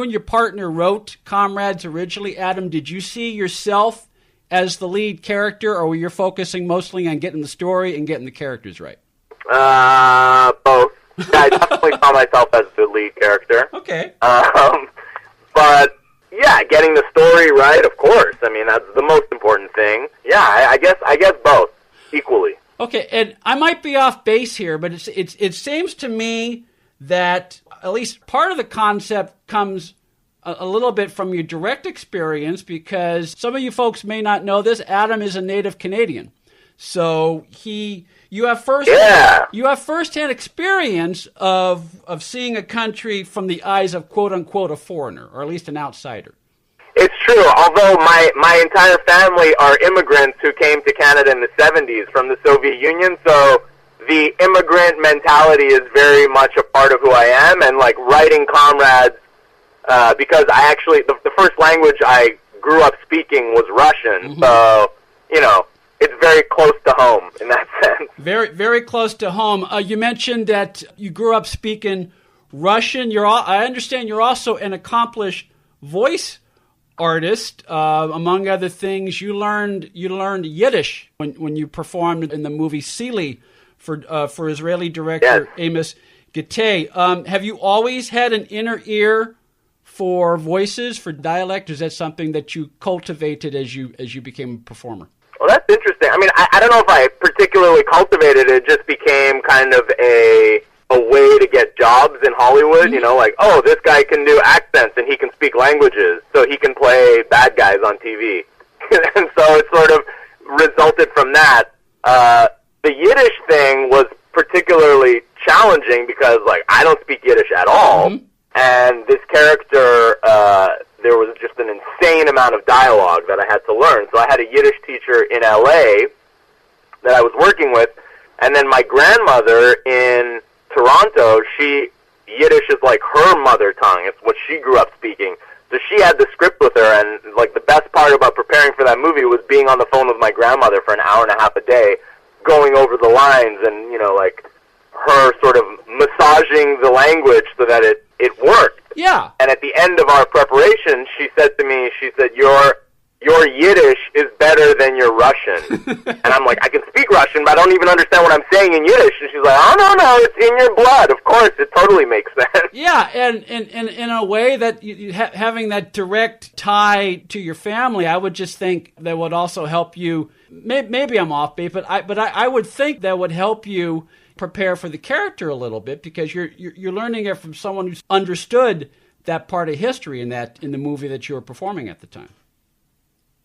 and your partner wrote Comrades originally, Adam, did you see yourself as the lead character, or were you focusing mostly on getting the story and getting the characters right? Both. I definitely saw myself as the lead character. Okay. But yeah, getting the story right, of course. I mean, that's the most important thing. Yeah, I guess both equally. Okay, and I might be off base here, but it seems to me that at least part of the concept comes a little bit from your direct experience, because some of you folks may not know this. Adam is a native Canadian, so you have firsthand experience of seeing a country from the eyes of quote unquote a foreigner, or at least an outsider. It's true. Although my entire family are immigrants who came to Canada in the 70s from the Soviet Union, so the immigrant mentality is very much a part of who I am. And like writing Comrades, because I actually the first language I grew up speaking was Russian, so it's very close to home in that sense. Very, very close to home. You mentioned that you grew up speaking Russian. I understand you're also an accomplished voice artist. Among other things, you learned Yiddish when you performed in the movie Sealy for Israeli director Amos Gittay. Have you always had an inner ear for voices, for dialect? Is that something that you cultivated as you became a performer? Well, that's interesting. I mean, I don't know if I particularly cultivated it. It just became kind of a way to get jobs in Hollywood. Like, oh, this guy can do accents and he can speak languages, so he can play bad guys on TV. And so it sort of resulted from that. The Yiddish thing was particularly challenging because, like, I don't speak Yiddish at all. And this character, there was just an insane amount of dialogue that I had to learn. So I had a Yiddish teacher in L.A. that I was working with, and then my grandmother in Toronto, Yiddish is like her mother tongue. It's what she grew up speaking. So she had the script with her, and like the best part about preparing for that movie was being on the phone with my grandmother for an hour and a half a day, going over the lines and, like her sort of massaging the language so that it worked. Yeah. And at the end of our preparation, she said to me, your Yiddish is better than your Russian. And I'm like, I can speak Russian, but I don't even understand what I'm saying in Yiddish. And she's like, oh, no, it's in your blood. Of course, it totally makes sense. Yeah, and in a way that having that direct tie to your family, I would just think that would also help you. Maybe I'm off base, but I would think that would help you prepare for the character a little bit, because you're learning it from someone who's understood that part of history in the movie that you were performing at the time.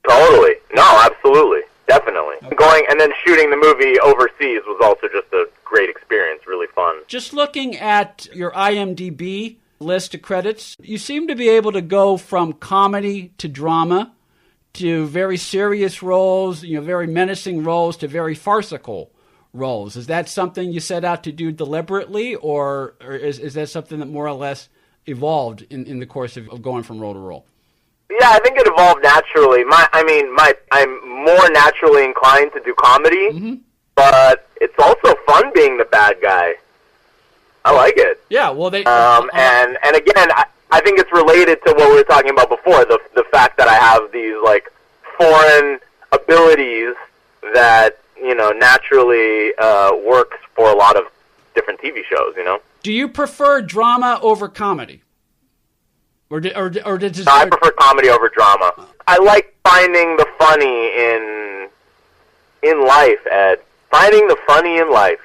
Totally. No, absolutely. Definitely. Okay. Going and then shooting the movie overseas was also just a great experience, really fun. Just looking at your IMDb list of credits, you seem to be able to go from comedy to drama, to very serious roles, very menacing roles, to very farcical roles. Is that something you set out to do deliberately, or is that something that more or less evolved in the course of going from role to role? Yeah, I think it evolved naturally. I'm more naturally inclined to do comedy, but it's also fun being the bad guy. I like it. Yeah, well, and again, I think it's related to what we were talking about before, the fact that I have these, like, foreign abilities that, naturally works for a lot of different TV shows, Do you prefer drama over comedy? Or did No, I prefer comedy over drama. I like finding the funny in life, Ed. Finding the funny in life.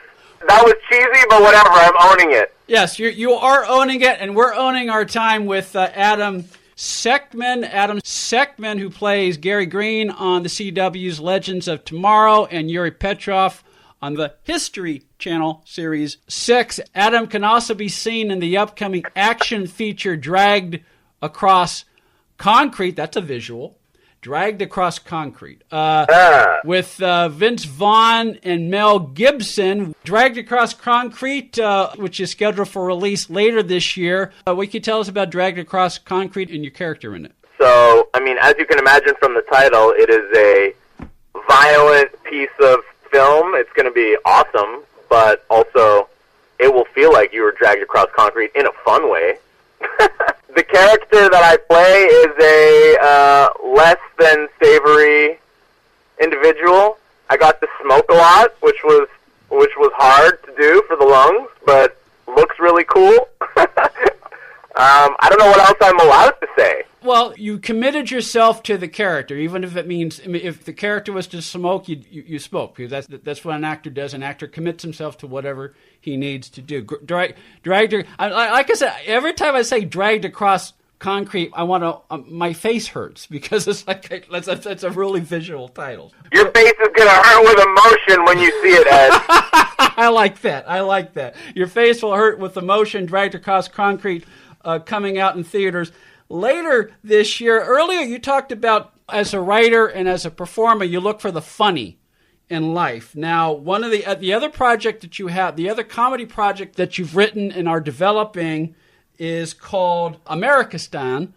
That was cheesy, but whatever, I'm owning it. Yes, you are owning it, and we're owning our time with Adam Sekhman. Adam Sekhman, who plays Gary Green on the CW's Legends of Tomorrow, and Yuri Petrov on the History Channel series 6. Adam can also be seen in the upcoming action feature Dragged Across Concrete. That's a visual. Dragged Across Concrete. With Vince Vaughn and Mel Gibson. Dragged Across Concrete, which is scheduled for release later this year. What can you tell us about Dragged Across Concrete and your character in it? So, as you can imagine from the title, it is a violent piece of film. It's going to be awesome, but also it will feel like you were dragged across concrete in a fun way. The character that I play is a less than savory individual. I got to smoke a lot, which was hard to do for the lungs, but looks really cool. I don't know what else I'm allowed to say. Well, you committed yourself to the character, even if it means, if the character was to smoke, you spoke, because that's what an actor does. An actor commits himself to whatever he needs to do. Like I said, every time I say dragged across concrete, my face hurts, because it's like that's a really visual title. Your face is going to hurt with emotion when you see it, Ed. I like that. Your face will hurt with emotion. Dragged Across Concrete, coming out in theaters later this year. Earlier, you talked about, as a writer and as a performer, you look for the funny in life. Now, one of the other project that you have, the other comedy project that you've written and are developing, is called Americanistan,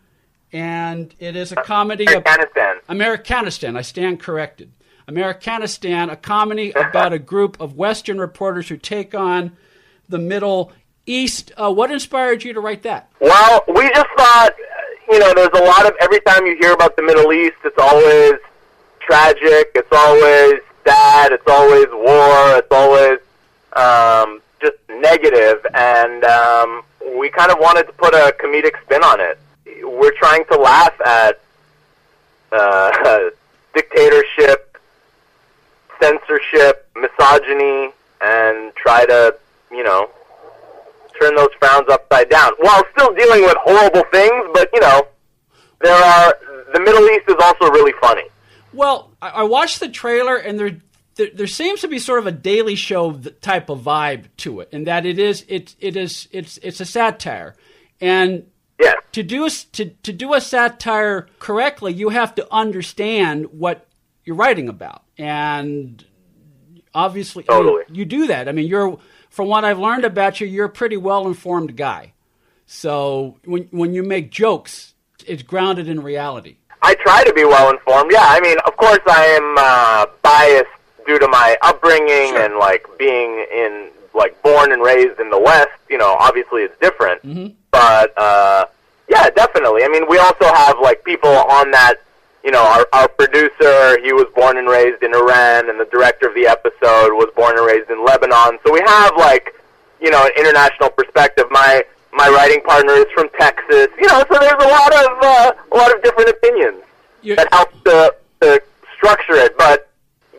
and it is a comedy. Americanistan. I stand corrected. Americanistan, a comedy about a group of Western reporters who take on the Middle East. What inspired you to write that? Well, we just thought, there's a lot of, every time you hear about the Middle East, it's always tragic, it's always sad, it's always war, it's always just negative, and we kind of wanted to put a comedic spin on it. We're trying to laugh at dictatorship, censorship, misogyny, and try to, turn those frowns upside down, while still dealing with horrible things, but, the Middle East is also really funny. Well, I watched the trailer, and there seems to be sort of a Daily Show type of vibe to it, in that it's a satire, and yeah, to do a satire correctly, you have to understand what you're writing about, and obviously, totally. You do that. From what I've learned about you, you're a pretty well-informed guy. So when you make jokes, it's grounded in reality. I try to be well-informed. Yeah, of course I am biased due to my upbringing, sure, and, being born and raised in the West. Obviously it's different. Mm-hmm. But, yeah, definitely. We also have, people on that, our producer, he was born and raised in Iran, and the director of the episode was born and raised in Lebanon. So we have, an international perspective. My writing partner is from Texas. So there's a lot of different opinions that help to structure it. But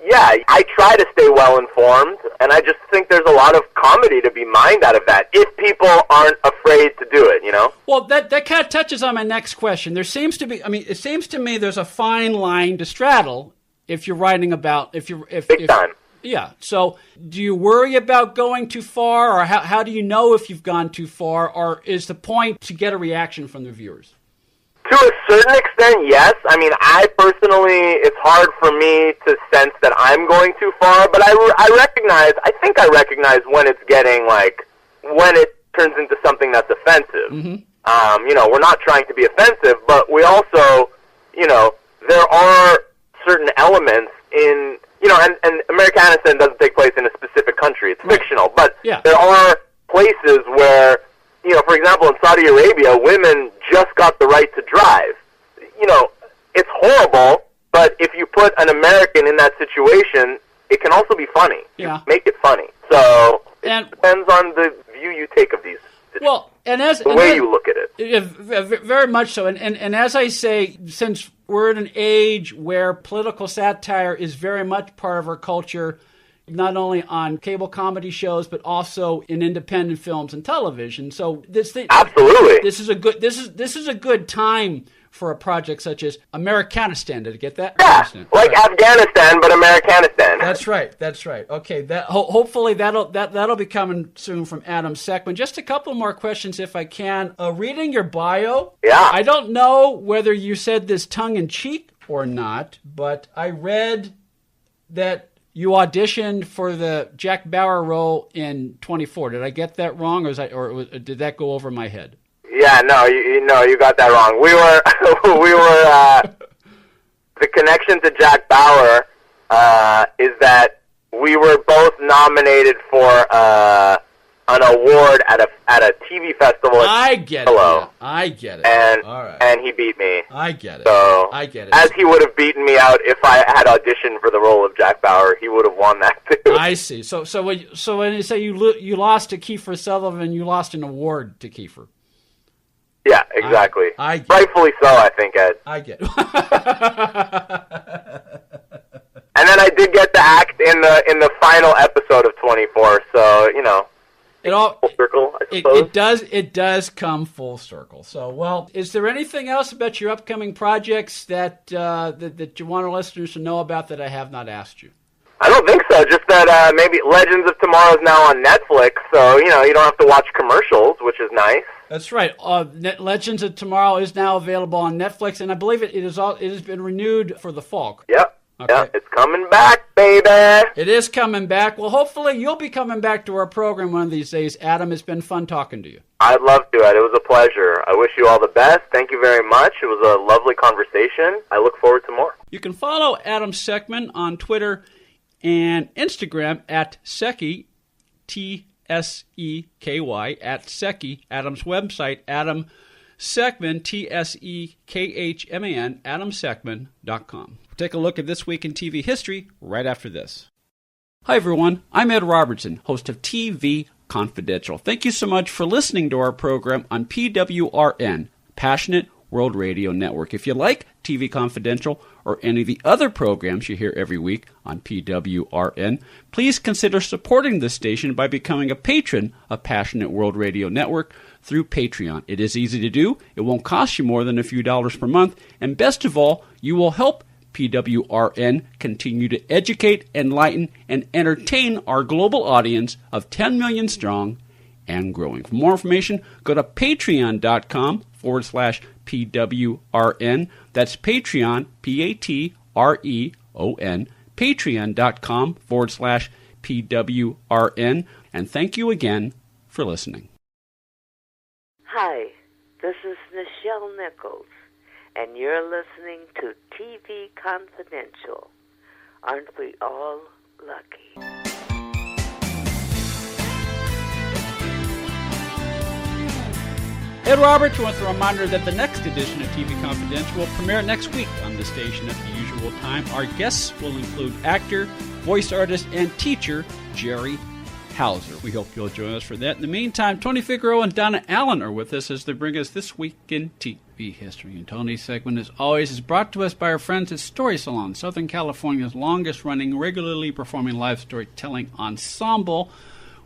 yeah, I try to stay well informed, and I just think there's a lot of comedy to be mined out of that if people aren't afraid to do it. Well, that kind of touches on my next question. There seems to be, it seems to me there's a fine line to straddle if you're writing about big time. Yeah. So do you worry about going too far, or how do you know if you've gone too far, or is the point to get a reaction from the viewers? To a certain extent, yes. I mean, I personally, it's hard for me to sense that I'm going too far, but I think I recognize when it's getting, like, when it turns into something that's offensive. Mm-hmm. You know, we're not trying to be offensive, but we also, you know, there are certain elements in, you know, and Americanistan doesn't take place in a specific country. It's fictional, but there are places where, you know, for example, in Saudi Arabia, women just got the right to drive. You know, it's horrible, but if you put an American in that situation, it can also be funny. Yeah. Make it funny. So it depends on the view you take of these situations. Well, the way you look at it. Very much so. And as I say, since we're in an age where political satire is very much part of our culture, not only on cable comedy shows, but also in independent films and television. So absolutely, this is a good time for a project such as Americanistan. Did you get that? Yeah, like Afghanistan, but Americanistan. That's right. Okay, hopefully that'll be coming soon from Adam Sekhman. Just a couple more questions, if I can. Reading your bio, I don't know whether you said this tongue in cheek or not, but I read that you auditioned for the Jack Bauer role in 24. Did I get that wrong, or did that go over my head? Yeah, no, you got that wrong. We were the connection to Jack Bauer is that we were both nominated for an award at a TV festival. I get it. Yeah, I get it. And he beat me. I get it. So I get it. As he would have beaten me out if I had auditioned for the role of Jack Bauer, he would have won that too. I see. So when you say you lost to Kiefer Sutherland, you lost an award to Kiefer. Yeah, exactly. Rightfully so, I think, Ed. I get it. And then I did get to act in the final episode of 24, so, you know, full circle, I suppose. It does come full circle. So, well, is there anything else about your upcoming projects that you want our listeners to know about that I have not asked you? I don't think so. Just that maybe Legends of Tomorrow is now on Netflix, so, you know, you don't have to watch commercials, which is nice. That's right. Legends of Tomorrow is now available on Netflix, and I believe it has been renewed for the fall. Yep. Okay. Yep, it's coming back, baby. It is coming back. Well, hopefully you'll be coming back to our program one of these days. Adam, it's been fun talking to you. I'd love to, Ed. It was a pleasure. I wish you all the best. Thank you very much. It was a lovely conversation. I look forward to more. You can follow Adam Sekhman on Twitter and Instagram at Seky, T-S-E-K-Y, at Seky. Adam's website, Adam Sekhman, T-S-E-K-H-M-A-N, adamsekhman.com. Take a look at This Week in TV History right after this. Hi, everyone. I'm Ed Robertson, host of TV Confidential. Thank you so much for listening to our program on PWRN, Passionate World Radio Network. If you like TV Confidential or any of the other programs you hear every week on PWRN, please consider supporting this station by becoming a patron of Passionate World Radio Network through Patreon. It is easy to do. It won't cost you more than a few dollars per month. And best of all, you will help PWRN continue to educate, enlighten, and entertain our global audience of 10 million strong and growing. For more information, go to patreon.com/PWRN. That's Patreon, P-A-T-R-E-O-N, patreon.com/PWRN. And thank you again for listening. Hi, this is Nichelle Nichols, and you're listening to TV Confidential. Aren't we all lucky? Ed Roberts wants a reminder that the next edition of TV Confidential will premiere next week on the station at the usual time. Our guests will include actor, voice artist, and teacher Jerry Hauser. We hope you'll join us for that. In the meantime, Tony Figueroa and Donna Allen are with us as they bring us This Week in TV History. And Tony's segment, as always, is brought to us by our friends at Story Salon, Southern California's longest-running, regularly performing live storytelling ensemble,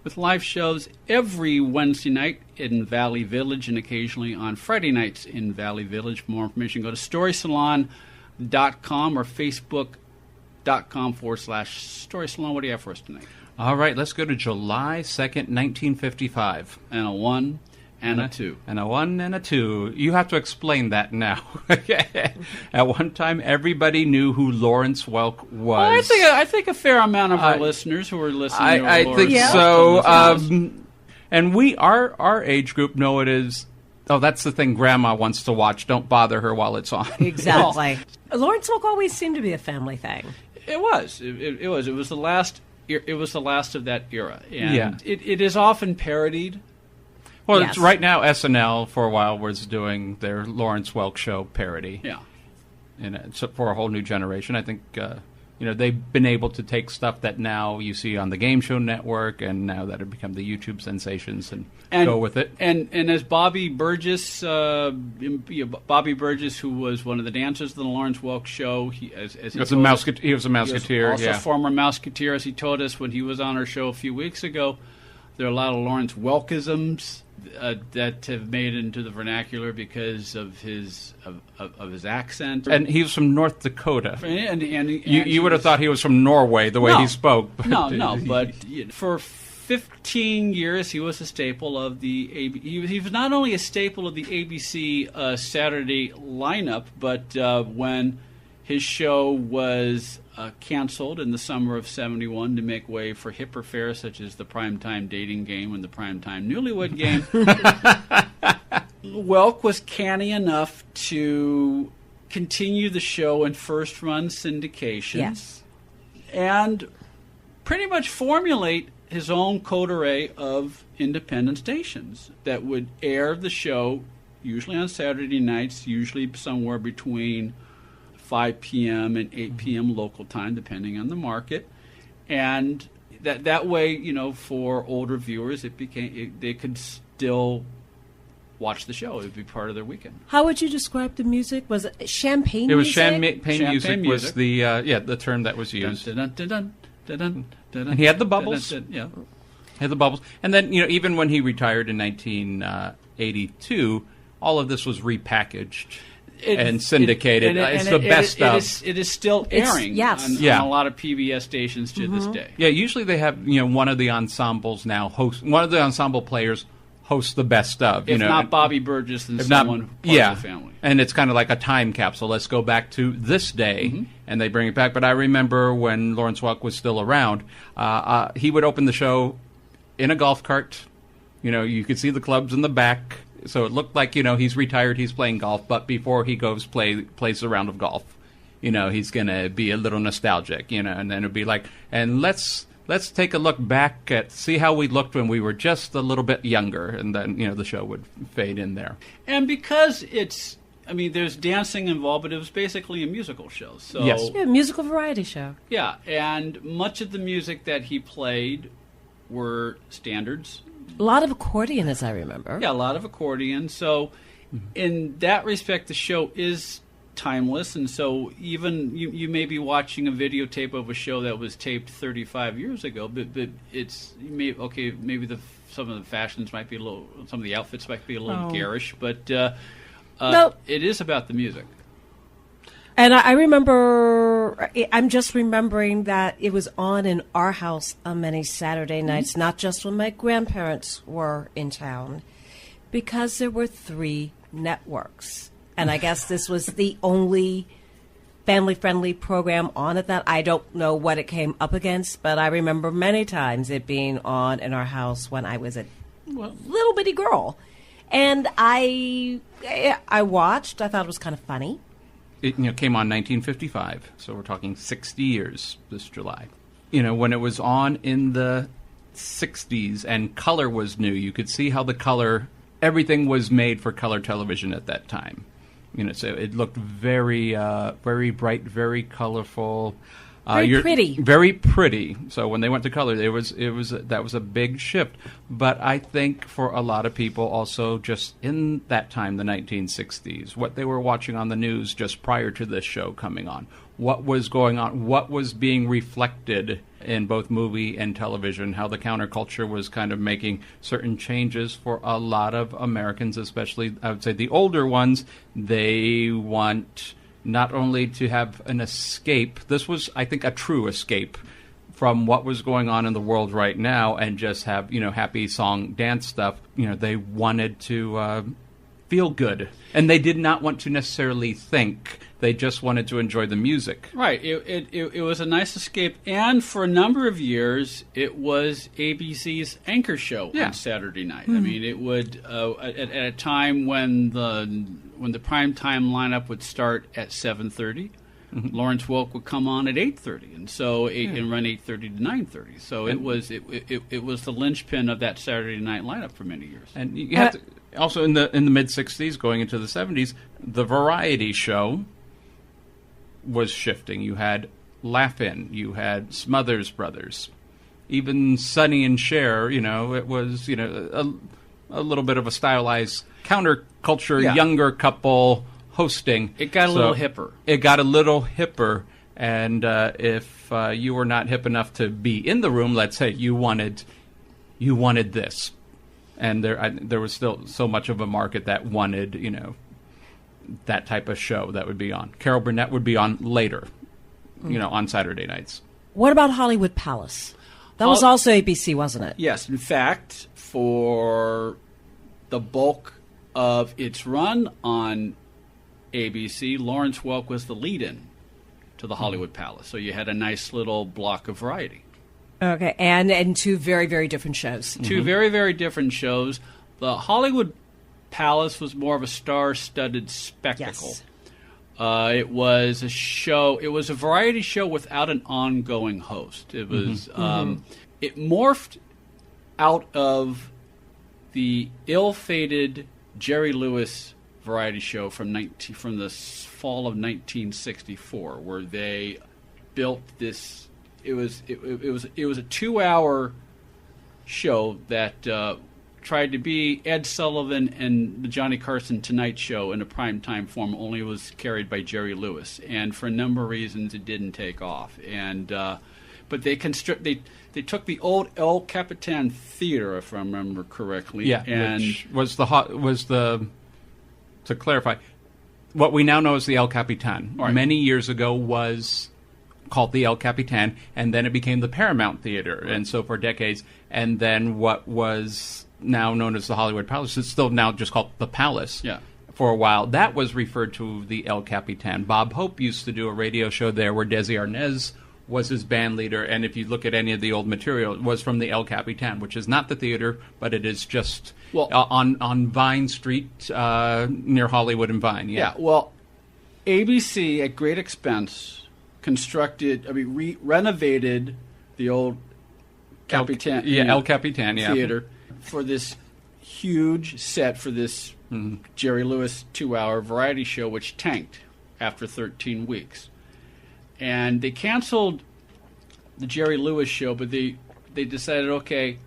with live shows every Wednesday night in Valley Village and occasionally on Friday nights in Valley Village. For more information, go to storysalon.com or facebook.com/Story Salon. What do you have for us tonight? All right, let's go to July 2nd, 1955. And a 1 and a 2. And a 1 and a 2. You have to explain that now. At one time, everybody knew who Lawrence Welk was. Well, I think a fair amount of our listeners who are listening to I Lawrence think so. And our age group know it as, oh, that's the thing Grandma wants to watch. Don't bother her while it's on. Exactly. Lawrence Welk always seemed to be a family thing. It was. It was. It was the last. It was the last of that era, and it is often parodied. Well, it's right now SNL for a while was doing their Lawrence Welk show parody. Yeah, and it's for a whole new generation. I think they've been able to take stuff that now you see on the Game Show Network, and now that have become the YouTube sensations, and go with it. And as Bobby Burgess, Bobby Burgess, who was one of the dancers of the Lawrence Welk show, he was a Mouseketeer. He was a Mouseketeer. Also a former Mouseketeer, as he told us when he was on our show a few weeks ago. There are a lot of Lawrence Welkisms that have made it into the vernacular because of his accent. And he was from North Dakota. And you would have thought he was from Norway the way he spoke. No, but for 15 years he was a staple of the ABC. He was not only a staple of the ABC Saturday lineup, but when his show was canceled in the summer of '71 to make way for hipper fare such as the Primetime Dating Game and the Primetime Newlywed Game, Welk was canny enough to continue the show in first-run syndications and pretty much formulate his own coterie of independent stations that would air the show usually on Saturday nights, usually somewhere between 5 p.m. and 8 p.m. local time, depending on the market. And that way, for older viewers, they could still watch the show. It would be part of their weekend. How would you describe the music? Was it champagne music? It was champagne music was the term that was used. And he had the bubbles. He had the bubbles. And then, even when he retired in 1982, all of this was repackaged and syndicated. It's the best of. It is still airing on a lot of PBS stations to this day. Yeah, usually they have one of the ensembles now one of the ensemble players hosts the best of. If not Bobby Burgess, then someone part of the family. And it's kind of like a time capsule. Let's go back to this day, and they bring it back. But I remember when Lawrence Welk was still around, he would open the show in a golf cart. You could see the clubs in the back. So it looked like, he's retired, he's playing golf, but before he goes plays a round of golf, he's going to be a little nostalgic, and then it'll be like, and let's take a look back see how we looked when we were just a little bit younger, and then, the show would fade in there. And because there's dancing involved, but it was basically a musical show. So yes. Yeah, musical variety show. Yeah, and much of the music that he played were standards. A lot of accordion, as I remember. Yeah, a lot of accordion. So in that respect, the show is timeless. And so even you may be watching a videotape of a show that was taped 35 years ago, but maybe some of the fashions might be some of the outfits might be a little garish, but it is about the music. And I remember, I'm just remembering that it was on in our house on many Saturday nights, not just when my grandparents were in town, because there were 3 networks. And I guess this was the only family-friendly program on it that I don't know what it came up against, but I remember many times it being on in our house when I was a little bitty girl. And I watched. I thought it was kind of funny. It came on 1955, so we're talking 60 years this July. When it was on in the 60s and color was new, you could see how everything was made for color television at that time. So it looked very, very bright, very colorful. Very pretty. Very pretty. So when they went to color, that was a big shift. But I think for a lot of people also just in that time, the 1960s, what they were watching on the news just prior to this show coming on, what was going on, what was being reflected in both movie and television, how the counterculture was kind of making certain changes for a lot of Americans, especially, I would say, the older ones. They want not only to have an escape, this was, I think, a true escape from what was going on in the world right now and just have, happy song, dance stuff. They wanted to feel good. And they did not want to necessarily think. They just wanted to enjoy the music. Right. It was a nice escape. And for a number of years, it was ABC's anchor show on Saturday night. I mean, it would, at a time when the prime time lineup would start at 7:30. Lawrence Welk would come on at 8:30, and so and run 8:30 to 9:30. So it was the linchpin of that Saturday night lineup for many years. And you have to, also in the mid '60s, going into the '70s, the variety show was shifting. You had Laugh-In, you had Smothers Brothers, even Sonny and Cher. It was a little bit of a stylized counterculture, younger couple hosting. It got a little hipper. It got a little hipper, and if you were not hip enough to be in the room, let's say you wanted this, and there was still so much of a market that wanted that type of show that would be on. Carol Burnett would be on later, on Saturday nights. What about Hollywood Palace? That was also ABC, wasn't it? Yes. In fact, for the bulk of its run on ABC, Lawrence Welk was the lead-in to the Hollywood Palace. So you had a nice little block of variety. Okay, and two very, very different shows. Two very, very different shows. The Hollywood Palace was more of a star-studded spectacle. Yes. It was a show. It was a variety show without an ongoing host. It was. It morphed out of the ill-fated Jerry Lewis variety show from the fall of 1964, where they built this. It was a 2-hour show that tried to be Ed Sullivan and the Johnny Carson Tonight Show in a primetime form, only it was carried by Jerry Lewis, and for a number of reasons it didn't take off. And but they took the old El Capitan Theater, if I remember correctly, and which was the to clarify, what we now know as the El Capitan, many years ago was called the El Capitan, and then it became the Paramount Theater, and so for decades. And then what was now known as the Hollywood Palace, it's still now just called the Palace. For a while, that was referred to the El Capitan. Bob Hope used to do a radio show there where Desi Arnaz was his band leader, and if you look at any of the old material, it was from the El Capitan, which is not the theater, but it is just on Vine Street near Hollywood and Vine. Well, ABC at great expense renovated the old Capitan, El Capitan theater for this huge set for this Jerry Lewis 2-hour variety show, which tanked after 13 weeks. And they canceled the Jerry Lewis show, but they decided, okay,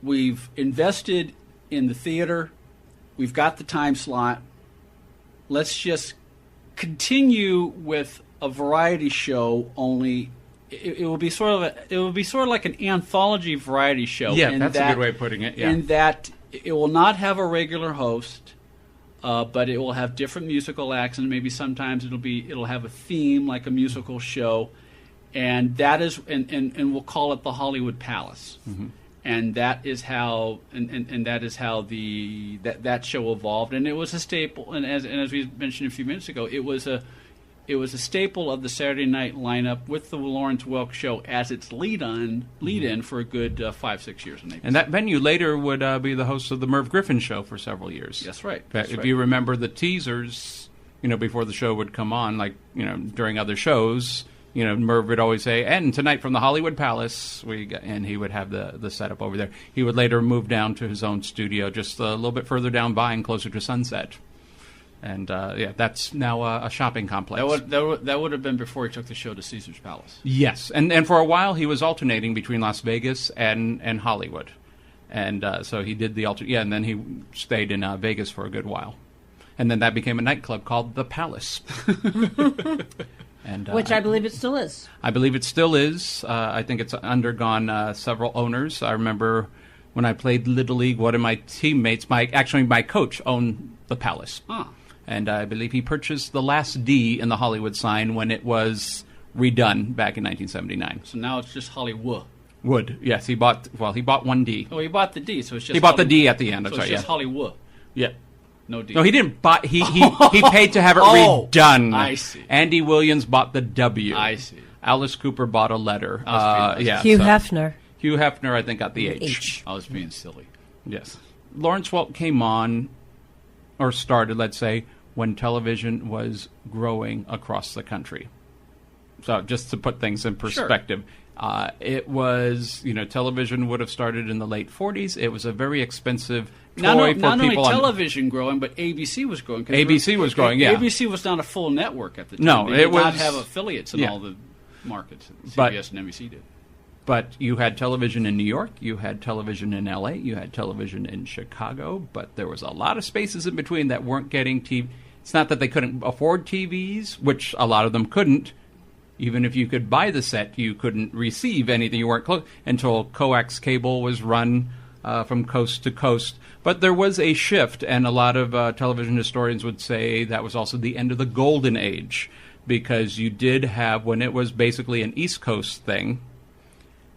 we've invested in the theater, we've got the time slot, let's just continue with a variety show. Only it will be sort of like an anthology variety show. Yeah, that's a good way of putting it. Yeah. In that it will not have a regular host. But it will have different musical acts, and maybe sometimes it'll have a theme like a musical show, and that is and we'll call it the Hollywood Palace, and that is how that show evolved, and it was a staple. And as we mentioned a few minutes ago, it was a staple of the Saturday night lineup with the Lawrence Welk show as its lead-in for a good 5-6 years. And that venue later would be the host of the Merv Griffin show for several years. That's right. If you remember the teasers, before the show would come on, like, during other shows, Merv would always say, and tonight from the Hollywood Palace, and he would have the setup over there. He would later move down to his own studio just a little bit further down Vine, closer to Sunset. And, that's now a shopping complex. That would have been before he took the show to Caesar's Palace. Yes, and for a while he was alternating between Las Vegas and Hollywood. And so he did the and then he stayed in Vegas for a good while. And then that became a nightclub called The Palace. And, which I believe it still is. I believe it still is. I think it's undergone several owners. I remember when I played Little League, one of my teammates, my coach, owned The Palace. And I believe he purchased the last D in the Hollywood sign when it was redone back in 1979. So now it's just Hollywood. Wood, yes, he bought 1D. Oh, he bought the D, so it's just He bought the D at the end. So it's just Hollywood. Yeah. No D. No, he didn't buy. He paid to have it redone. I see. Andy Williams bought the W. I see. Alice Cooper bought a letter. Hugh Hefner. Hugh Hefner, I think, got the H. I was being silly. Yes. Lawrence Welk came on, or started, let's say, when television was growing across the country. So just to put things in perspective. Sure. It was, television would have started in the late 40s. It was a very expensive toy for people. Not only television growing, but ABC was growing. ABC was growing, yeah. ABC was not a full network at the time. No, they did not have affiliates in all the markets. CBS and NBC did. But you had television in New York, you had television in LA, you had television in Chicago, but there was a lot of spaces in between that weren't getting TV. It's not that they couldn't afford TVs, which a lot of them couldn't. Even if you could buy the set, you couldn't receive anything. You weren't close until coax cable was run from coast to coast. But there was a shift, and a lot of television historians would say that was also the end of the golden age, because you did have, when it was basically an East Coast thing,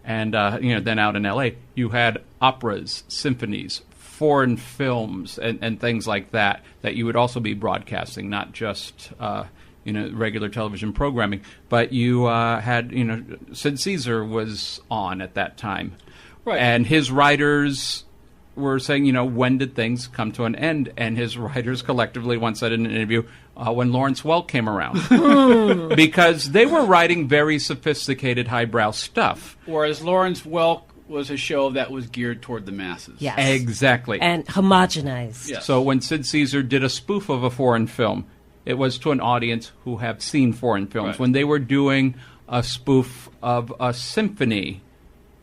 and then out in L.A., you had operas, symphonies, foreign films, and things like that you would also be broadcasting, not just regular television programming. But you had, Sid Caesar was on at that time. Right. And his writers were saying, when did things come to an end? And his writers collectively once said in an interview, when Lawrence Welk came around. Because they were writing very sophisticated, highbrow stuff. Whereas Lawrence Welk was a show that was geared toward the masses. Yes. Exactly. And homogenized. Yes. So when Sid Caesar did a spoof of a foreign film, it was to an audience who have seen foreign films. Right. When they were doing a spoof of a symphony,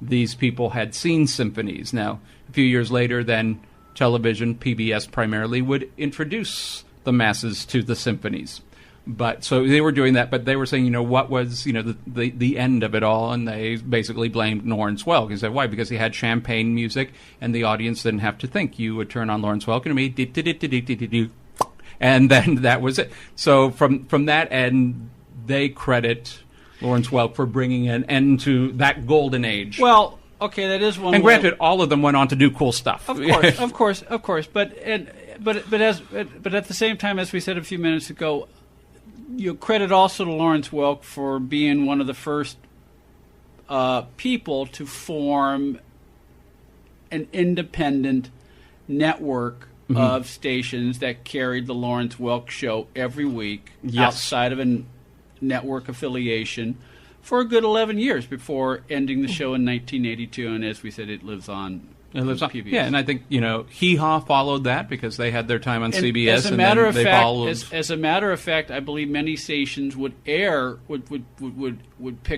these people had seen symphonies. Now, a few years later, then television, PBS primarily, would introduce the masses to the symphonies. But so they were doing that, but they were saying, what was, the end of it all, and they basically blamed Lawrence Welk. He said, why? Because he had champagne music, and the audience didn't have to think. You would turn on Lawrence Welk and me, and then that was it. So from that end, they credit Lawrence Welk for bringing an end to that golden age. Well, okay, that is one. And granted, all of them went on to do cool stuff. Of course. But at the same time, as we said a few minutes ago, you credit also to Lawrence Welk for being one of the first people to form an independent network of stations that carried the Lawrence Welk show every week outside of a network affiliation for a good 11 years before ending the show in 1982. And as we said, it lives on. It lives on PBS. Yeah, and I think, Hee Haw followed that because they had their time on CBS. As a matter of fact, as a matter of fact, I believe many stations would pick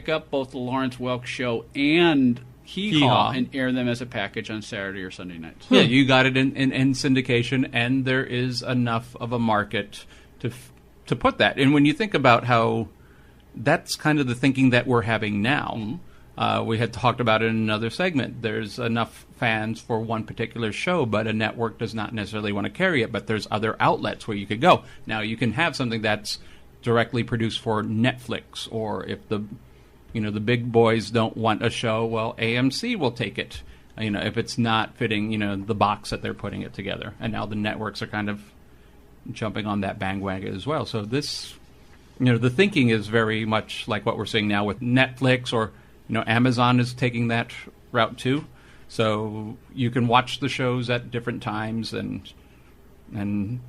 up both the Lawrence Welk show and Hee Haw and air them as a package on Saturday or Sunday nights. Yeah, you got it in syndication, and there is enough of a market to put that. And when you think about how that's kind of the thinking that we're having now, we had talked about it in another segment. There's enough fans for one particular show, but a network does not necessarily want to carry it, but there's other outlets where you could go. Now, you can have something that's directly produced for Netflix, or if the big boys don't want a show, well, AMC will take it, if it's not fitting, the box that they're putting it together. And now the networks are kind of jumping on that bandwagon as well. So this, the thinking is very much like what we're seeing now with Netflix, or, Amazon is taking that route too. So you can watch the shows at different times, and I'm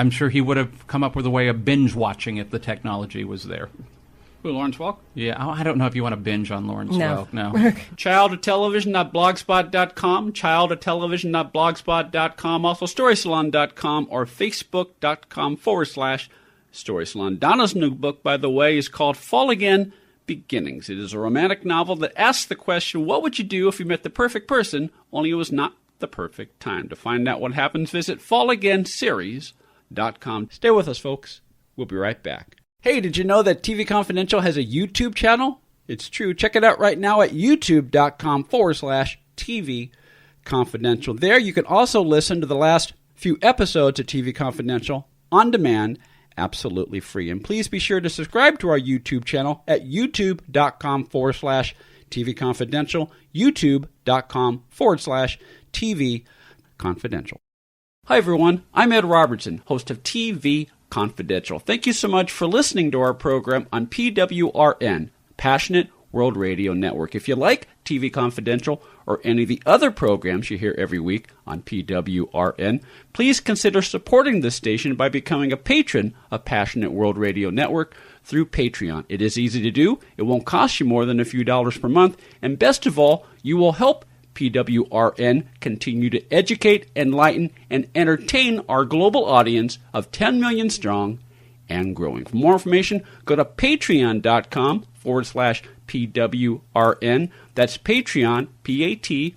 sure he would have come up with a way of binge watching if the technology was there. Who, Lawrence Welk? Yeah, I don't know if you want to binge on Lawrence Welk. No. Childoftelevision.blogspot.com, childoftelevision.blogspot.com, also storysalon.com or facebook.com/storysalon. Donna's new book, by the way, is called Fall Again, Beginnings. It is a romantic novel that asks the question, what would you do if you met the perfect person, only it was not the perfect time? To find out what happens, visit fallagainseries.com. Stay with us, folks. We'll be right back. Hey, did you know that TV Confidential has a YouTube channel? It's true. Check it out right now at youtube.com/TV Confidential. There you can also listen to the last few episodes of TV Confidential on demand absolutely free. And please be sure to subscribe to our YouTube channel at youtube.com/TV Confidential, youtube.com/TV Confidential. Hi, everyone. I'm Ed Robertson, host of TV Confidential. Thank you so much for listening to our program on PWRN, Passionate World Radio Network. If you like TV Confidential or any of the other programs you hear every week on PWRN, please consider supporting this station by becoming a patron of Passionate World Radio Network through Patreon. It is easy to do. It won't cost you more than a few dollars per month. And best of all, you will help PWRN continue to educate, enlighten, and entertain our global audience of 10 million strong and growing. For more information, go to patreon.com/PWRN. That's Patreon, Patreon,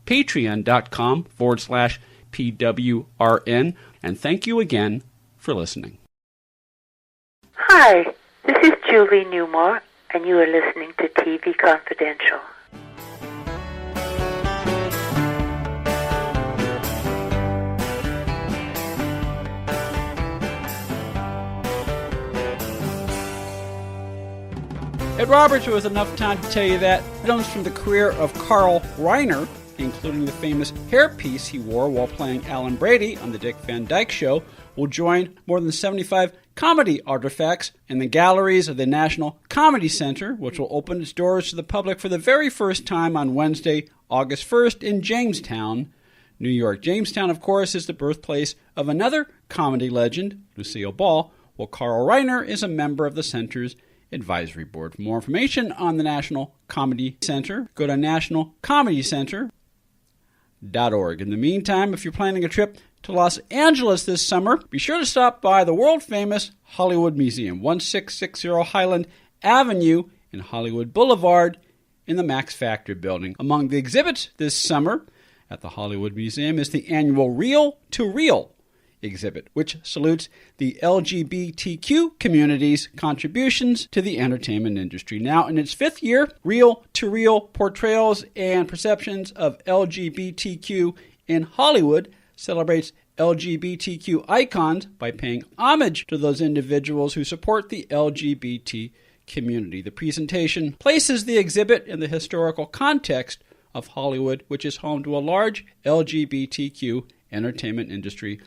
patreon.com/PWRN. And thank you again for listening. Hi, this is Julie Newmar, and you are listening to TV Confidential. Ed Roberts with enough time to tell you that items from the career of Carl Reiner, including the famous hairpiece he wore while playing Alan Brady on The Dick Van Dyke Show, will join more than 75 comedy artifacts in the galleries of the National Comedy Center, which will open its doors to the public for the very first time on Wednesday, August 1st in Jamestown, New York. Jamestown, of course, is the birthplace of another comedy legend, Lucille Ball, while Carl Reiner is a member of the center's advisory board. For more information on the National Comedy Center, go to nationalcomedycenter.org. In the meantime, if you're planning a trip to Los Angeles this summer, be sure to stop by the world-famous Hollywood Museum, 1660 Highland Avenue in Hollywood Boulevard in the Max Factor building. Among the exhibits this summer at the Hollywood Museum is the annual Reel to Reel exhibit, which salutes the LGBTQ community's contributions to the entertainment industry. Now, in its fifth year, Reel to Reel Portrayals and Perceptions of LGBTQ in Hollywood celebrates LGBTQ icons by paying homage to those individuals who support the LGBT community. The presentation places the exhibit in the historical context of Hollywood, which is home to a large LGBTQ entertainment industry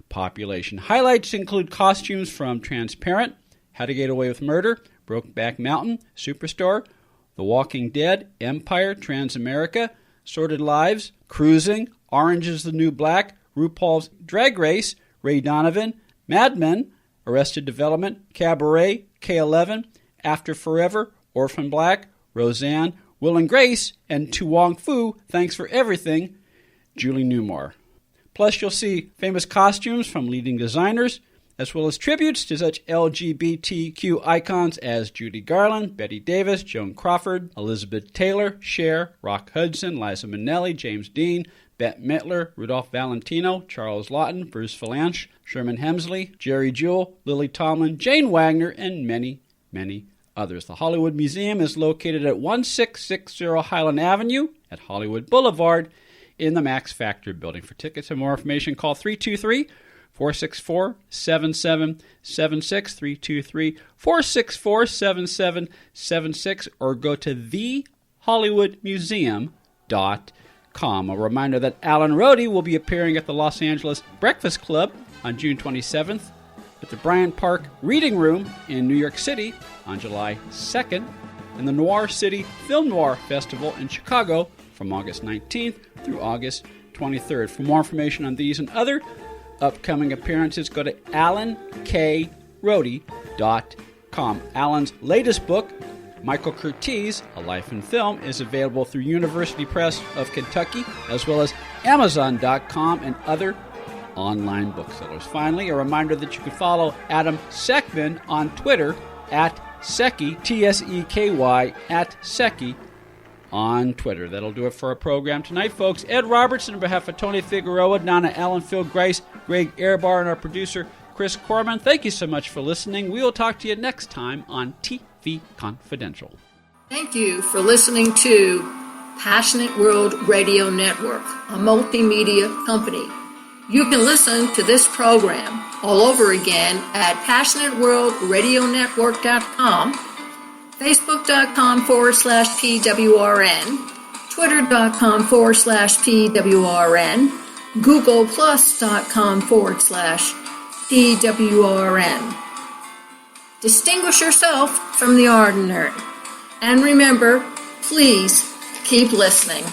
population. Highlights include costumes from Transparent, How to Get Away with Murder, Brokeback Mountain, Superstore, The Walking Dead, Empire, Transamerica, Sordid Lives, Cruising, Orange is the New Black, RuPaul's Drag Race, Ray Donovan, Mad Men, Arrested Development, Cabaret, K-11, After Forever, Orphan Black, Roseanne, Will and Grace, and To Wong Fu, Thanks for Everything, Julie Newmar. Plus, you'll see famous costumes from leading designers, as well as tributes to such LGBTQ icons as Judy Garland, Betty Davis, Joan Crawford, Elizabeth Taylor, Cher, Rock Hudson, Liza Minnelli, James Dean, Bette Midler, Rudolph Valentino, Charles Lawton, Bruce Valanche, Sherman Hemsley, Jerry Jewell, Lily Tomlin, Jane Wagner, and many, many others. The Hollywood Museum is located at 1660 Highland Avenue at Hollywood Boulevard in the Max Factor building. For tickets and more information, call 323-464-7776, 323-464-7776, or go to thehollywoodmuseum.com. A reminder that Alan Rohde will be appearing at the Los Angeles Breakfast Club on June 27th, at the Bryant Park Reading Room in New York City on July 2nd, and the Noir City Film Noir Festival in Chicago from August 19th through August 23rd. For more information on these and other upcoming appearances, go to alankrohde.com. Alan's latest book, Michael Curtiz, A Life in Film, is available through University Press of Kentucky, as well as Amazon.com and other online booksellers. Finally, a reminder that you can follow Adam Sekhman on Twitter at Seky, T-S-E-K-Y, at Seky on Twitter. That'll do it for our program tonight, folks. Ed Robertson on behalf of Tony Figueroa, Donna Allen, Phil Grice, Greg Airbar, and our producer, Chris Corman. Thank you so much for listening. We will talk to you next time on TV Confidential. Thank you for listening to Passionate World Radio Network, a multimedia company. You can listen to this program all over again at PassionateWorldRadioNetwork.com, Facebook.com/PWRN, Twitter.com/PWRN, GooglePlus.com/PWRN. Distinguish yourself from the ordinary. And remember, please keep listening.